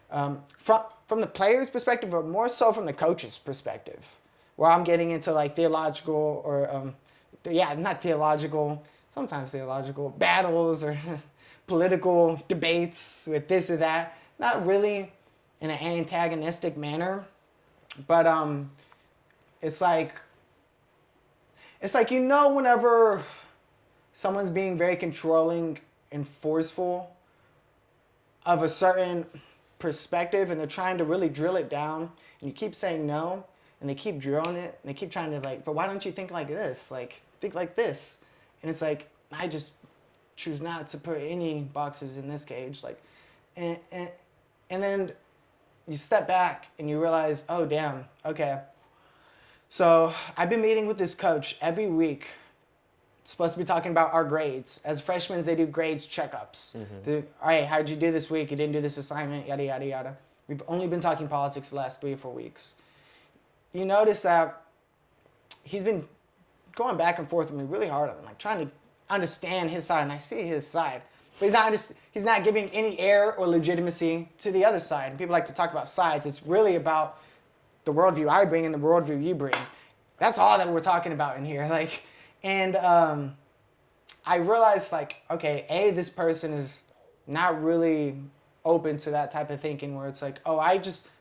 from the player's perspective, or more so from the coach's perspective, where I'm getting into, like, theological or... not theological, sometimes theological, battles or political debates with this or that. Not really in an antagonistic manner, but it's like whenever someone's being very controlling and forceful of a certain perspective and they're trying to really drill it down and you keep saying no and they keep drilling it and they keep trying to, like, but why don't you think like this? Like, think like this. And it's like, choose not to put any boxes in this cage. Like, and then you step back and you realize, oh damn, okay. So I've been meeting with this coach every week. Supposed to be talking about our grades. As freshmen, they do grades checkups. All right, how'd you do this week? You didn't do this assignment, yada, yada, yada. We've only been talking politics the last 3 or 4 weeks. You notice that he's been going back and forth with me really hard on it, like trying to understand his side, and I see his side. But he's not giving any air or legitimacy to the other side. And people like to talk about sides. It's really about the worldview I bring and the worldview you bring. That's all that we're talking about in here. Like, and I realized, like, okay, this person is not really open to that type of thinking where it's like, oh,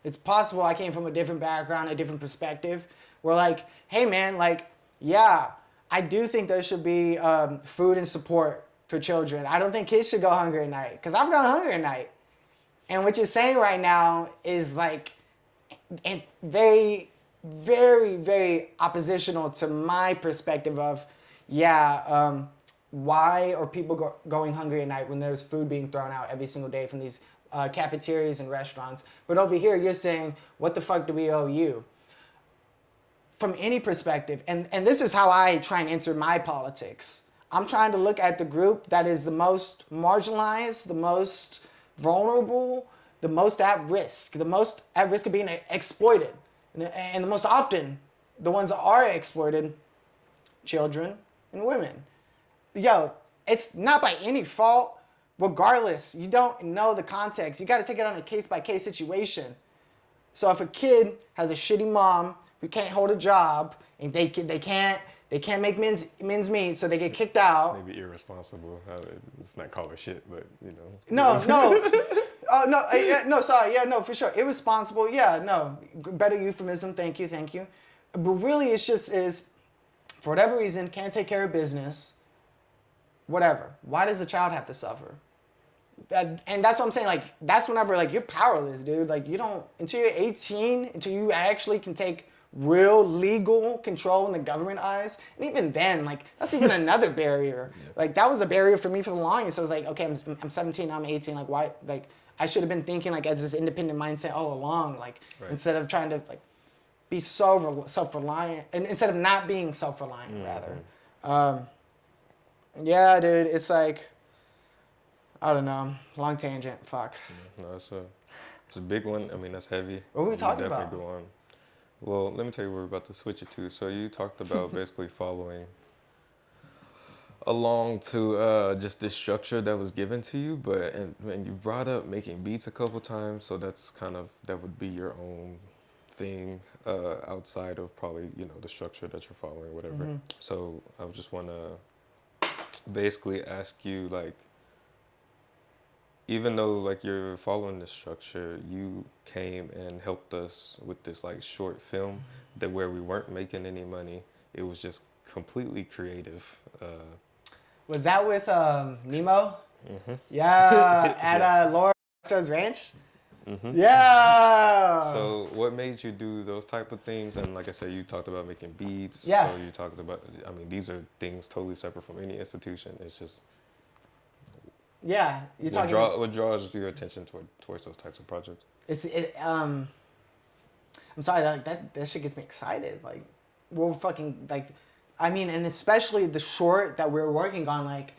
it's possible I came from a different background, a different perspective. We're like, hey, man, like, yeah, I do think there should be food and support for children. I don't think kids should go hungry at night, because I've gone hungry at night. And what you're saying right now is like very, very, very oppositional to my perspective of, why are people going hungry at night when there's food being thrown out every single day from these cafeterias and restaurants? But over here, you're saying, what the fuck do we owe you? From any perspective, and this is how I try and enter my politics. I'm trying to look at the group that is the most marginalized, the most vulnerable, the most at risk of being exploited. And the most often, the ones that are exploited, children and women. Yo, it's not by any fault. Regardless, you don't know the context. You got to take it on a case-by-case situation. So if a kid has a shitty mom who can't hold a job and they can't make men's meat, so they get kicked out. Maybe irresponsible. It's not call her shit, but you know. No, sorry, yeah, no, for sure, irresponsible. Yeah, no, better euphemism. Thank you. But really, it's just for whatever reason can't take care of business. Whatever. Why does the child have to suffer? And that's what I'm saying. Like, that's whenever, like, you're powerless, dude. Like, you don't, until you're 18, until you actually can take real legal control in the government eyes. And even then, like, that's even another barrier. Yeah. Like, that was a barrier for me for the longest. I was like, okay, I'm 17, now I'm 18. Like, why? Like, I should have been thinking, like, as this independent mindset all along. Like, instead of trying to, like, be so self-reliant. And instead of not being self-reliant, rather. Yeah, dude, it's like, I don't know, long tangent, fuck. Yeah, no, it's a big one. I mean, that's heavy. What were we talking about? Definitely go on. Well, let me tell you what we're about to switch it to. So you talked about basically following along to just this structure that was given to you, and you brought up making beats a couple times, so that's that would be your own thing outside of probably, the structure that you're following or whatever. Mm-hmm. So I just want to basically ask you, like, even though, like, you're following this structure, you came and helped us with this, like, short film where we weren't making any money. It was just completely creative. Was that with Nemo? Mm-hmm. Yeah, at Laura Ranch? Mm-hmm. Yeah. So what made you do those type of things? And like I said, you talked about making beats. Yeah. So you talked about, I mean, these are things totally separate from any institution. It's just. Yeah. What draws your attention towards those types of projects? I'm sorry, that shit gets me excited. Like, we're fucking, like, I mean, and especially the short that we're working on, like,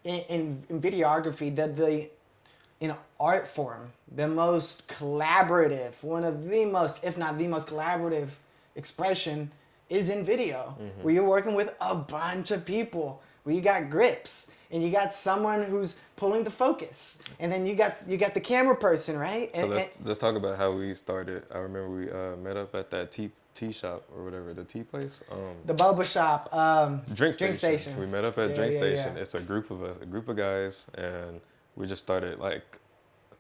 in videography, the art form, the most collaborative, one of the most, if not the most collaborative expression is in video, where you're working with a bunch of people, where you got grips, and you got someone who's pulling the focus, and then you got the camera person, right? So let's talk about how we started. I remember we met up at that tea shop or whatever, the tea place. The boba shop. Drink station. We met up at Drink Station. Yeah. It's a group of guys, and we just started, like,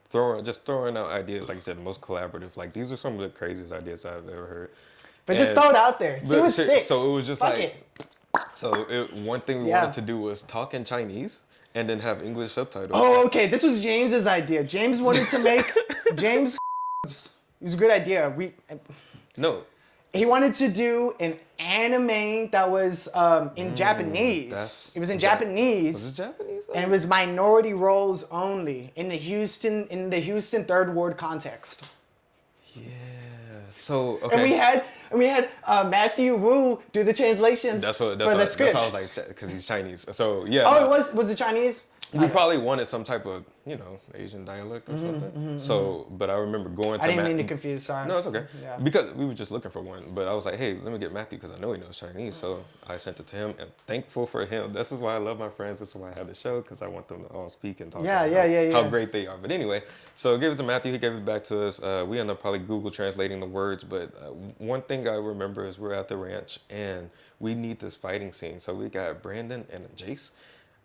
throwing out ideas. Like you said, the most collaborative. Like, these are some of the craziest ideas I've ever heard. But just throw it out there. See what sticks. So it was just Fuck like. it. So one thing we wanted to do was talk in Chinese and then have English subtitles. Oh, okay. This was James's idea. James wanted to make James. It was a good idea. No. He wanted to do an anime that was in Japanese. It was in Japanese. Was it Japanese? And it was minority roles only in the Houston Third Ward context. Yeah. So okay. And we had Matthew Wu do the translations for the script. That's why I was like, because he's Chinese. So yeah. Oh, was it Chinese? We probably wanted some type of, Asian dialect or something. So, but I remember going to I didn't mean to confuse, sorry. No, it's okay. Yeah. Because we were just looking for one. But I was like, hey, let me get Matthew because I know he knows Chinese. So I sent it to him and thankful for him. This is why I love my friends. This is why I have the show because I want them to all speak and talk about how great they are. But anyway, so I gave it to Matthew. He gave it back to us. We ended up probably Google translating the words. But one thing I remember is we're at the ranch and we need this fighting scene. So we got Brandon and Jace.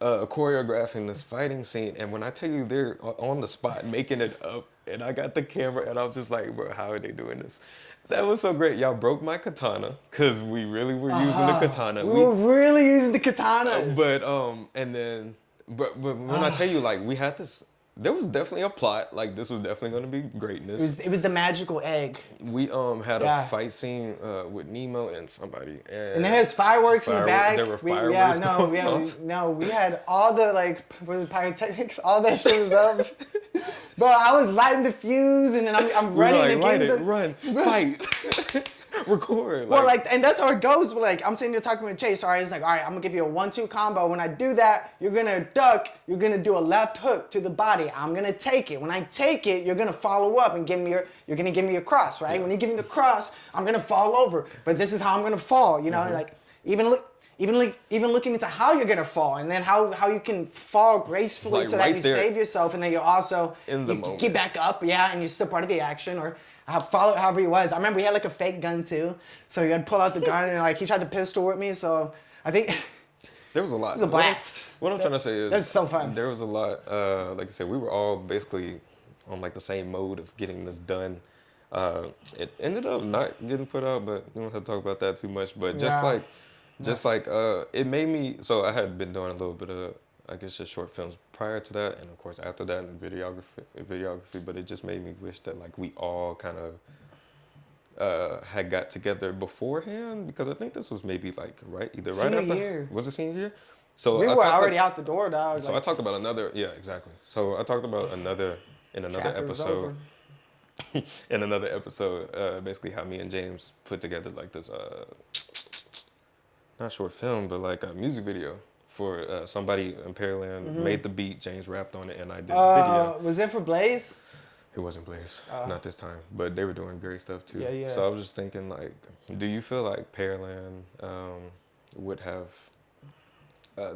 Choreographing this fighting scene, and when I tell you they're on the spot making it up, and I got the camera, and I was just like, bro, how are they doing this? That was so great. Y'all broke my katana, because we really were using the katana. We were really using the katanas. But when I tell you, like, we had this, there was definitely a plot, like, this was definitely going to be greatness. It was the magical egg. We had a fight scene with Nemo and somebody. And there was fireworks in the back. There were fireworks we had all the, like, pyrotechnics, all that shit was up. Bro, I was lighting the fuse, and then I'm running. Light it, run, fight. Record. Well, and that's how it goes. Like, I'm sitting there talking with Chase. All right, it's like, all right, I'm gonna give you a 1-2 combo. When I do that, you're gonna duck. You're gonna do a left hook to the body. I'm gonna take it. When I take it, you're gonna follow up and you're gonna give me a cross, right? When you give me the cross, I'm gonna fall over. But this is how I'm gonna fall. You know, like even looking into how you're gonna fall, and then how you can fall gracefully like so right that you save yourself, and then you also get back up, and you're still part of the action, or follow it however he was. I remember he had like a fake gun too, so he had pull out the gun and like he tried to pistol with me. So I think there was a lot. It was a blast. What I'm trying to say is that's so fun. There was a lot. Like I said, we were all basically on like the same mode of getting this done. It ended up not getting put out, but we don't have to talk about that too much. But it made me. So I had been doing a little bit of, I guess, just short films prior to that, and of course after that in videography. But it just made me wish that like we all kind of had got together beforehand, because I think this was maybe like senior year. Was it senior year? So we were already out the door, dog. So I talked about another. Yeah, exactly. So I talked about another episode. In another episode, basically how me and James put together like this, not short film, but like a music video for somebody in Pearland made the beat, James rapped on it, and I did the video. Was it for Blaze? It wasn't Blaze, not this time, but they were doing great stuff too. Yeah. So I was just thinking, like, do you feel like Pearland would have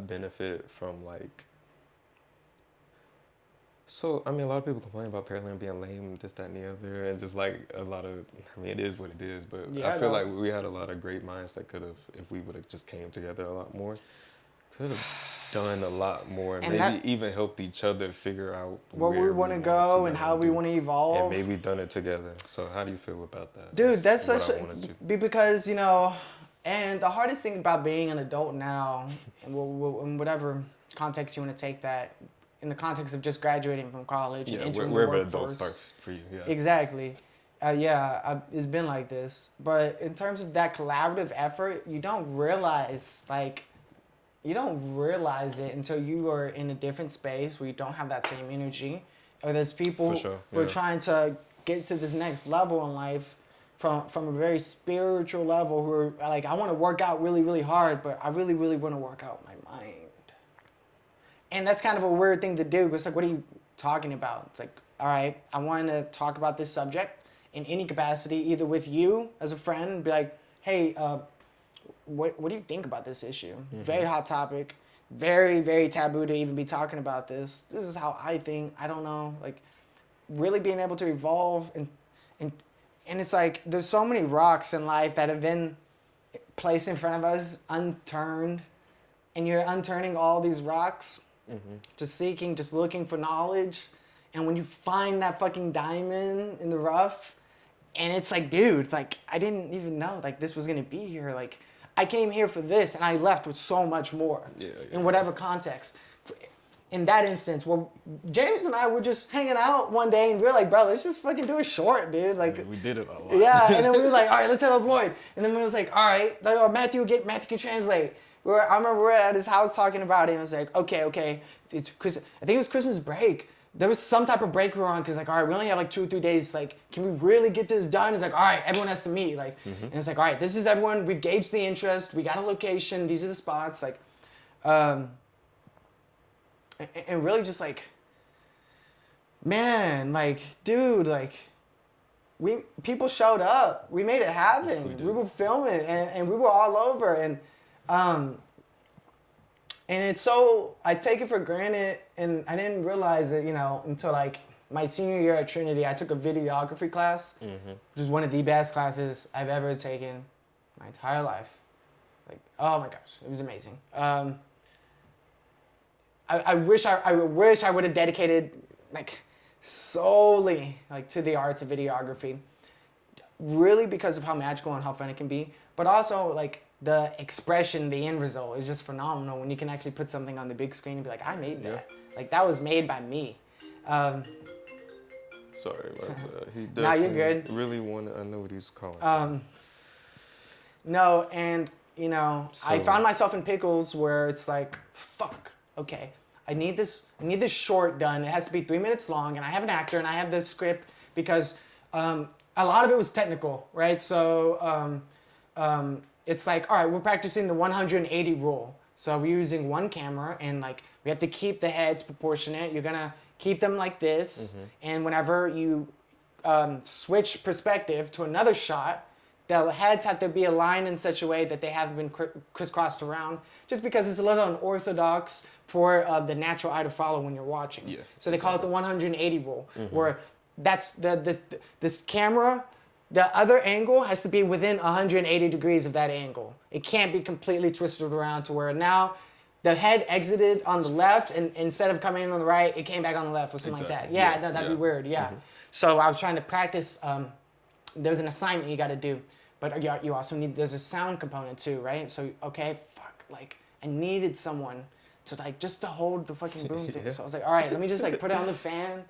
benefit from like? So, I mean, a lot of people complain about Pearland being lame, this, that, and the other, and just like a lot of, I mean, it is what it is, but I feel like we had a lot of great minds that could have, if we would have just came together a lot more, could have done a lot more, and maybe even helped each other figure out where we want to go and how we want to evolve. And maybe done it together. So how do you feel about that? Dude, that's such a, because, and the hardest thing about being an adult now, and in whatever context you want to take that, in the context of just graduating from college and entering the workforce. Wherever adult starts for you, yeah. Exactly. It's been like this. But in terms of that collaborative effort, you don't realize it until you are in a different space where you don't have that same energy. Or there's people who are trying to get to this next level in life from a very spiritual level, who are like, I want to work out really, really hard, but I really, really want to work out my mind. And that's kind of a weird thing to do. It's like, what are you talking about? It's like, all right, I want to talk about this subject in any capacity, either with you as a friend, and be like, hey, what do you think about this issue? Mm-hmm. Very hot topic, very, very taboo to even be talking about this. This is how I think. I don't know. Like, really being able to evolve and it's like, there's so many rocks in life that have been placed in front of us unturned, and you're unturning all these rocks. Mm-hmm. Just looking for knowledge. And when you find that fucking diamond in the rough, and it's like, dude, like, I didn't even know, like, this was going to be here. Like, I came here for this, and I left with so much more in whatever context. in that instance, well, James and I were just hanging out one day and we were like, bro, let's just fucking do a short, dude. Like, we did it a lot. yeah, and then we were like, all right, let's hit up Lloyd. And then we was like, all right, like, oh, Matthew can translate. I remember we were at his house talking about it, and I was like, okay, it's I think it was Christmas break. There was some type of break we were on, because like, all right, we only have like 2 or 3 days. Like, can we really get this done? It's like, all right, everyone has to meet. Like, and it's like, all right, this is everyone. We've gauged the interest. We got a location. These are the spots. Like, and really just like, man, like, dude, like, people showed up. We made it happen. We were filming, and we were all over, and it's so, I take it for granted, and I didn't realize it, until like my senior year at Trinity. I took a videography class, which is one of the best classes I've ever taken my entire life. Like, oh my gosh, it was amazing. I wish I would have dedicated like solely like to the arts of videography, really, because of how magical and how fun it can be, but also like the expression, the end result is just phenomenal when you can actually put something on the big screen and be like, I made that. Like, that was made by me. Sorry about that. He definitely Nah, you're good. Really wanted, I know what he's calling. No, and I found myself in pickles where it's like, fuck, okay, I need this short done. It has to be 3 minutes long, and I have an actor and I have this script, because a lot of it was technical, right? So it's like, all right, we're practicing the 180 rule. So we're using one camera, and like we have to keep the heads proportionate. You're gonna keep them like this, and whenever you switch perspective to another shot, the heads have to be aligned in such a way that they haven't been crisscrossed around, just because it's a little unorthodox for the natural eye to follow when you're watching. Yeah. So they call it the 180 rule, where that's this camera. The other angle has to be within 180 degrees of that angle. It can't be completely twisted around to where now the head exited on the left, and instead of coming in on the right, it came back on the left or something like that. Yeah, no, that'd be weird, yeah. So I was trying to practice, there's an assignment you gotta do, but you also need, there's a sound component too, right? So, okay, fuck, like, I needed someone to like, just to hold the fucking boom thing. So I was like, all right, let me just like put it on the fan,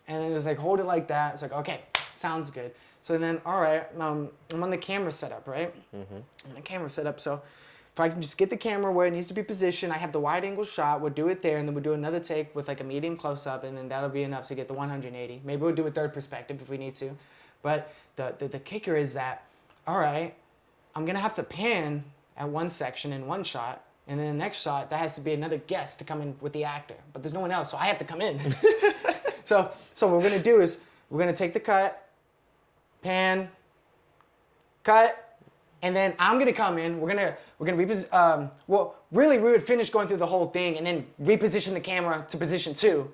and then just like hold it like that. It's like, okay, sounds good. So then, all right, I'm on the camera setup, right? I'm on the camera setup, so if I can just get the camera where it needs to be positioned, I have the wide angle shot, we'll do it there, and then we'll do another take with like a medium close-up, and then that'll be enough to get the 180. Maybe we'll do a third perspective if we need to. But the kicker is that, all right, I'm gonna have to pan at one section in one shot, and then the next shot, that has to be another guest to come in with the actor. But there's no one else, so I have to come in. So what we're gonna do is, we're gonna take the cut, pan, cut, and then I'm gonna come in. We're gonna reposition. Well, really, we would finish going through the whole thing and then reposition the camera to position 2,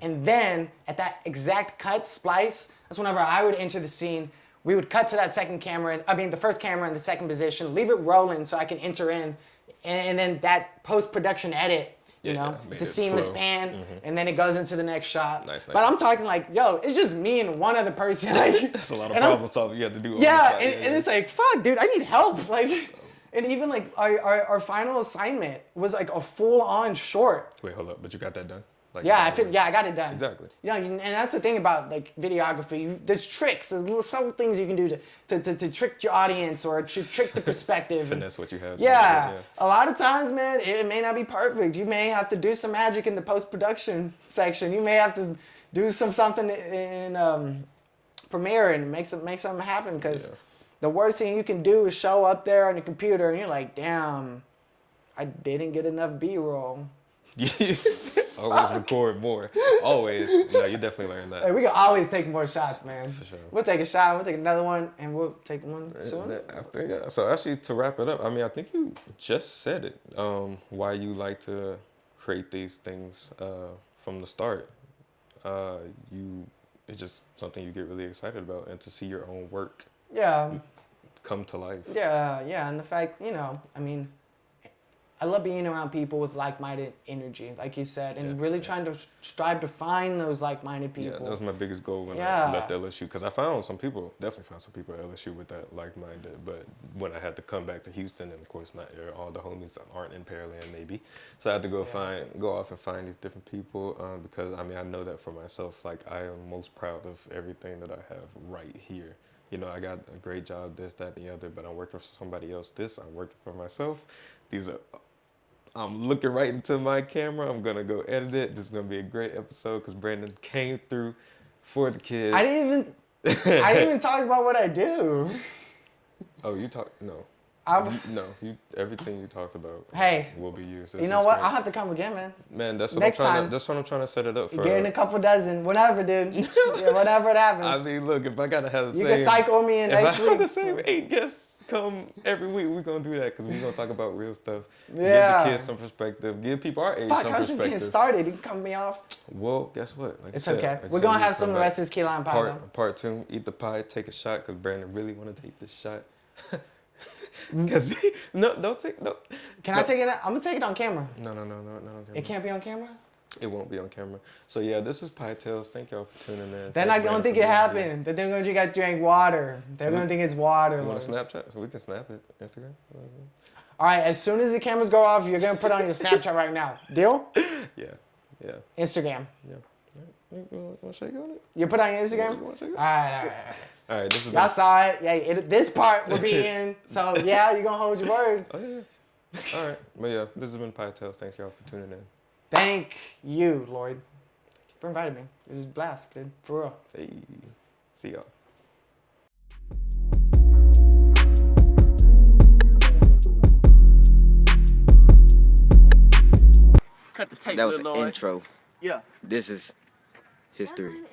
and then at that exact cut splice, that's whenever I would enter the scene. We would cut to that second camera. I mean, the first camera in the second position. Leave it rolling so I can enter in, and then that post-production edit. It's a seamless pan, and then it goes into the next shot. Nice. But I'm talking like, yo, it's just me and one other person. Like, That's a lot of problem solving you have to do. Yeah, and it's like, fuck, dude, I need help. Like, and even like our final assignment was like a full-on short. Wait, hold up, but you got that done? Like, I got it done. Exactly. And that's the thing about like videography. There's tricks. There's some things you can do to trick your audience or to trick the perspective. Finesse what you have. Yeah. A lot of times, man, it may not be perfect. You may have to do some magic in the post-production section. You may have to do something in Premiere and make something happen, because the worst thing you can do is show up there on your computer and you're like, damn, I didn't get enough B-roll. Always record more. Always. No, you definitely learned that. Hey, we can always take more shots, man. For sure. We'll take a shot, we'll take another one, and we'll take one soon. So actually, to wrap it up, I mean, I think you just said it. Why you like to create these things from the start. It's just something you get really excited about, and to see your own work come to life. Yeah, and the fact, I mean, I love being around people with like-minded energy, like you said, and really trying to strive to find those like-minded people. Yeah, that was my biggest goal when I left LSU, because I found some people, definitely found some people at LSU with that like-minded, but when I had to come back to Houston, and of course not all the homies aren't in Pearland maybe, so I had to go off and find these different people, because I mean, I know that for myself, like I am most proud of everything that I have right here. You know, I got a great job, this, that, and the other, but I'm working for somebody else. I'm working for myself. I'm looking right into my camera. I'm gonna go edit it. This is gonna be a great episode because Brandon came through for the kids. I didn't even talk about what I do. Oh, you talk? No. Everything you talked about will be used. You know what? I'll have to come again, man. Man, that's what Next time. That's what I'm trying to set it up for. Getting a couple dozen, whatever, dude. Yeah, whatever it happens. I mean, look, if I gotta have the you same, can cycle me in next week. If I have the same 8 guests come every week, we're gonna do that because we're gonna talk about real stuff. Yeah. Give the kids some perspective. Give people our age some perspective. I was just getting started. You can cut me off. Well, guess what? Like it's okay. We're gonna have some of the rest of this key lime pie. Part 2, eat the pie, take a shot, because Brandon really want to take this shot. Because don't take no. Can I take it? I'm gonna take it on camera. No. It can't be on camera. It won't be on camera. So yeah, this is Pie Tales. Thank y'all for tuning in. They're not gonna think it happened. They're gonna think you guys drank water. They're gonna think it's water. You want to Snapchat? So we can snap it. Instagram. All right. As soon as the cameras go off, you're gonna put on your Snapchat right now. Deal? Yeah. Instagram. Yeah. You want to shake on it? You put on your Instagram? You want to shake All right. All right, this is y'all saw it. Yeah, this part will be in. So yeah, you're gonna hold your word. Oh yeah. All right, but yeah, this has been Pie Tales. Thank y'all for tuning in. Thank you, Lloyd, for inviting me. It was a blast, dude. For real. Hey, see y'all. Cut the tape. That was the intro. Yeah. This is history.